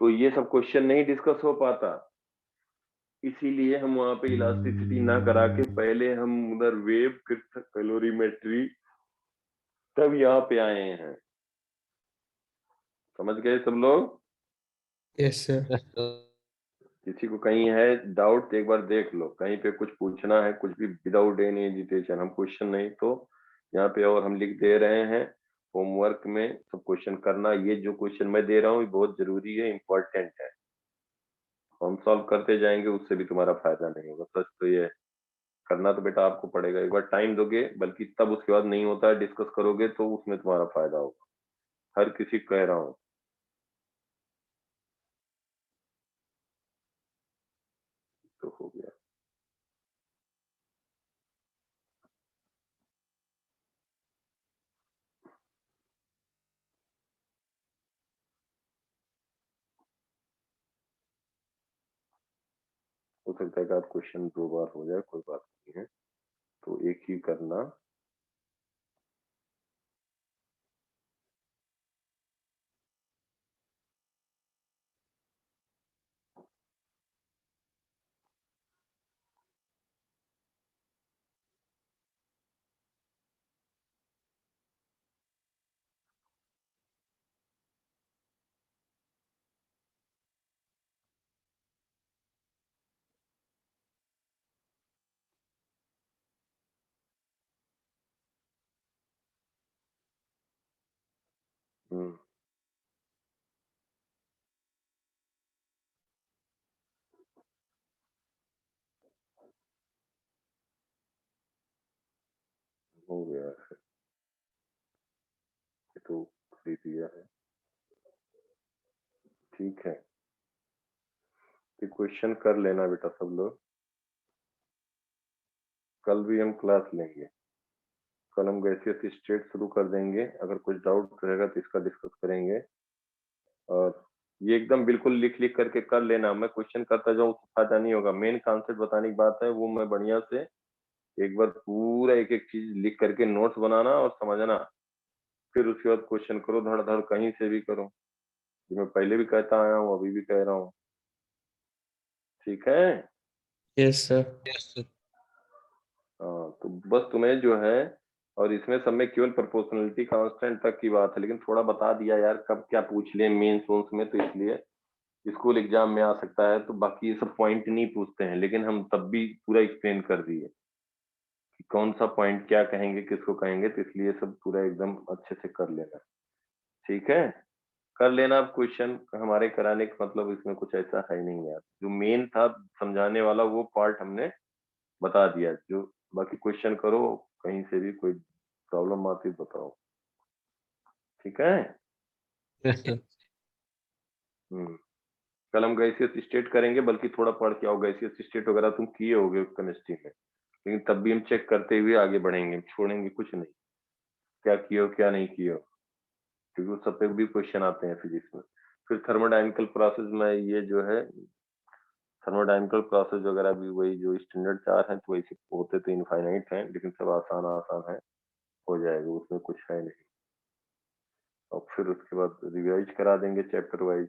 तो ये सब क्वेश्चन नहीं डिस्कस हो पाता। इसीलिए हम वहां पे इलास्टिसिटी ना करा के पहले हम उधर वेव फिर कैलोरीमेट्री तब यहाँ पे आए हैं। समझ गए सब लोग? Yes, sir. Yes, sir. किसी को कहीं है डाउट एक बार देख लो, कहीं पे कुछ पूछना है कुछ भी, विदाउट एनी एजिटेशन, हम क्वेश्चन नहीं तो यहाँ पे और हम लिख दे रहे हैं होमवर्क में, सब क्वेश्चन करना। ये जो क्वेश्चन मैं दे रहा हूँ ये बहुत जरूरी है, इम्पोर्टेंट है, हम सॉल्व करते जाएंगे, उससे भी तुम्हारा फायदा नहीं होगा। सच तो ये करना तो बेटा आपको पड़ेगा, एक बार टाइम दोगे, बल्कि तब उसके बाद नहीं होता है डिस्कस करोगे तो उसमें तुम्हारा फायदा होगा। हर किसी को कह रहा हूँ। तो हो गया। हो सकता है कि आप क्वेश्चन 2 बार हो जाए, कोई बात नहीं है, तो एक ही करना। हम्म, हो गया है, ये तो दे दिया है। ठीक है, ये क्वेश्चन कर लेना बेटा सब लोग, कल भी हम क्लास लेंगे। कल हम गैसियस स्टेट शुरू कर देंगे, अगर कुछ डाउट रहेगा तो इसका डिस्कस करेंगे। और ये एकदम बिल्कुल लिख लिख करके कर लेना, मैं क्वेश्चन करता जाऊँ तो फायदा नहीं होगा। मेन कॉन्सेप्ट बताने की बात है, वो मैं बढ़िया से एक बार पूरा एक एक चीज लिख करके नोट्स बनाना और समझना, फिर उसके बाद क्वेश्चन करो धड़ धड़, कहीं से भी करो, जो मैं पहले भी कहता आया हूँ अभी भी कह रहा हूँ। ठीक है, Yes, sir. Yes, sir. हाँ तो बस तुम्हें जो है, और इसमें सब में केवल प्रोपोर्शनलिटी कांस्टेंट तक की बात है, लेकिन थोड़ा बता दिया यार कब क्या पूछ ले मेंस वोन्स में, तो इसलिए स्कूल एग्जाम में आ सकता है, तो बाकी ये सब पॉइंट नहीं पूछते हैं, लेकिन हम तब भी पूरा एक्सप्लेन कर दिए कि कौन सा पॉइंट क्या कहेंगे किसको कहेंगे, तो इसलिए सब पूरा एकदम अच्छे से कर लेना। ठीक है, कर लेना। अब क्वेश्चन हमारे कराने का मतलब इसमें कुछ ऐसा है नहीं यार, जो मेन था समझाने वाला वो पार्ट हमने बता दिया, जो बाकी क्वेश्चन करो, कहीं से भी कोई प्रॉब्लम आती है बताओ। ठीक है, Yes, sir. कल हम गैसियस स्टेट करेंगे, बल्कि थोड़ा पढ़ के आओ, गैसियस स्टेट वगैरह तुम किए होगे केमिस्ट्री में, लेकिन तब भी हम चेक करते हुए आगे बढ़ेंगे, छोड़ेंगे कुछ नहीं, क्या किए हो क्या नहीं किए हो, क्योंकि उस सब पे भी क्वेश्चन आते हैं फिजिक्स में। फिर थर्मोडायनेमिकल प्रोसेस में ये जो है, थर्मोडायनेमिकल प्रोसेस वगैरह भी वही जो स्टैंडर्ड 4 हैं, तो वैसे होते तो इनफाइनाइट हैं, लेकिन सब आसान आसान है, हो जाएगा, उसमें कुछ है नहीं। और फिर उसके बाद रिवाइज करा देंगे चैप्टर वाइज।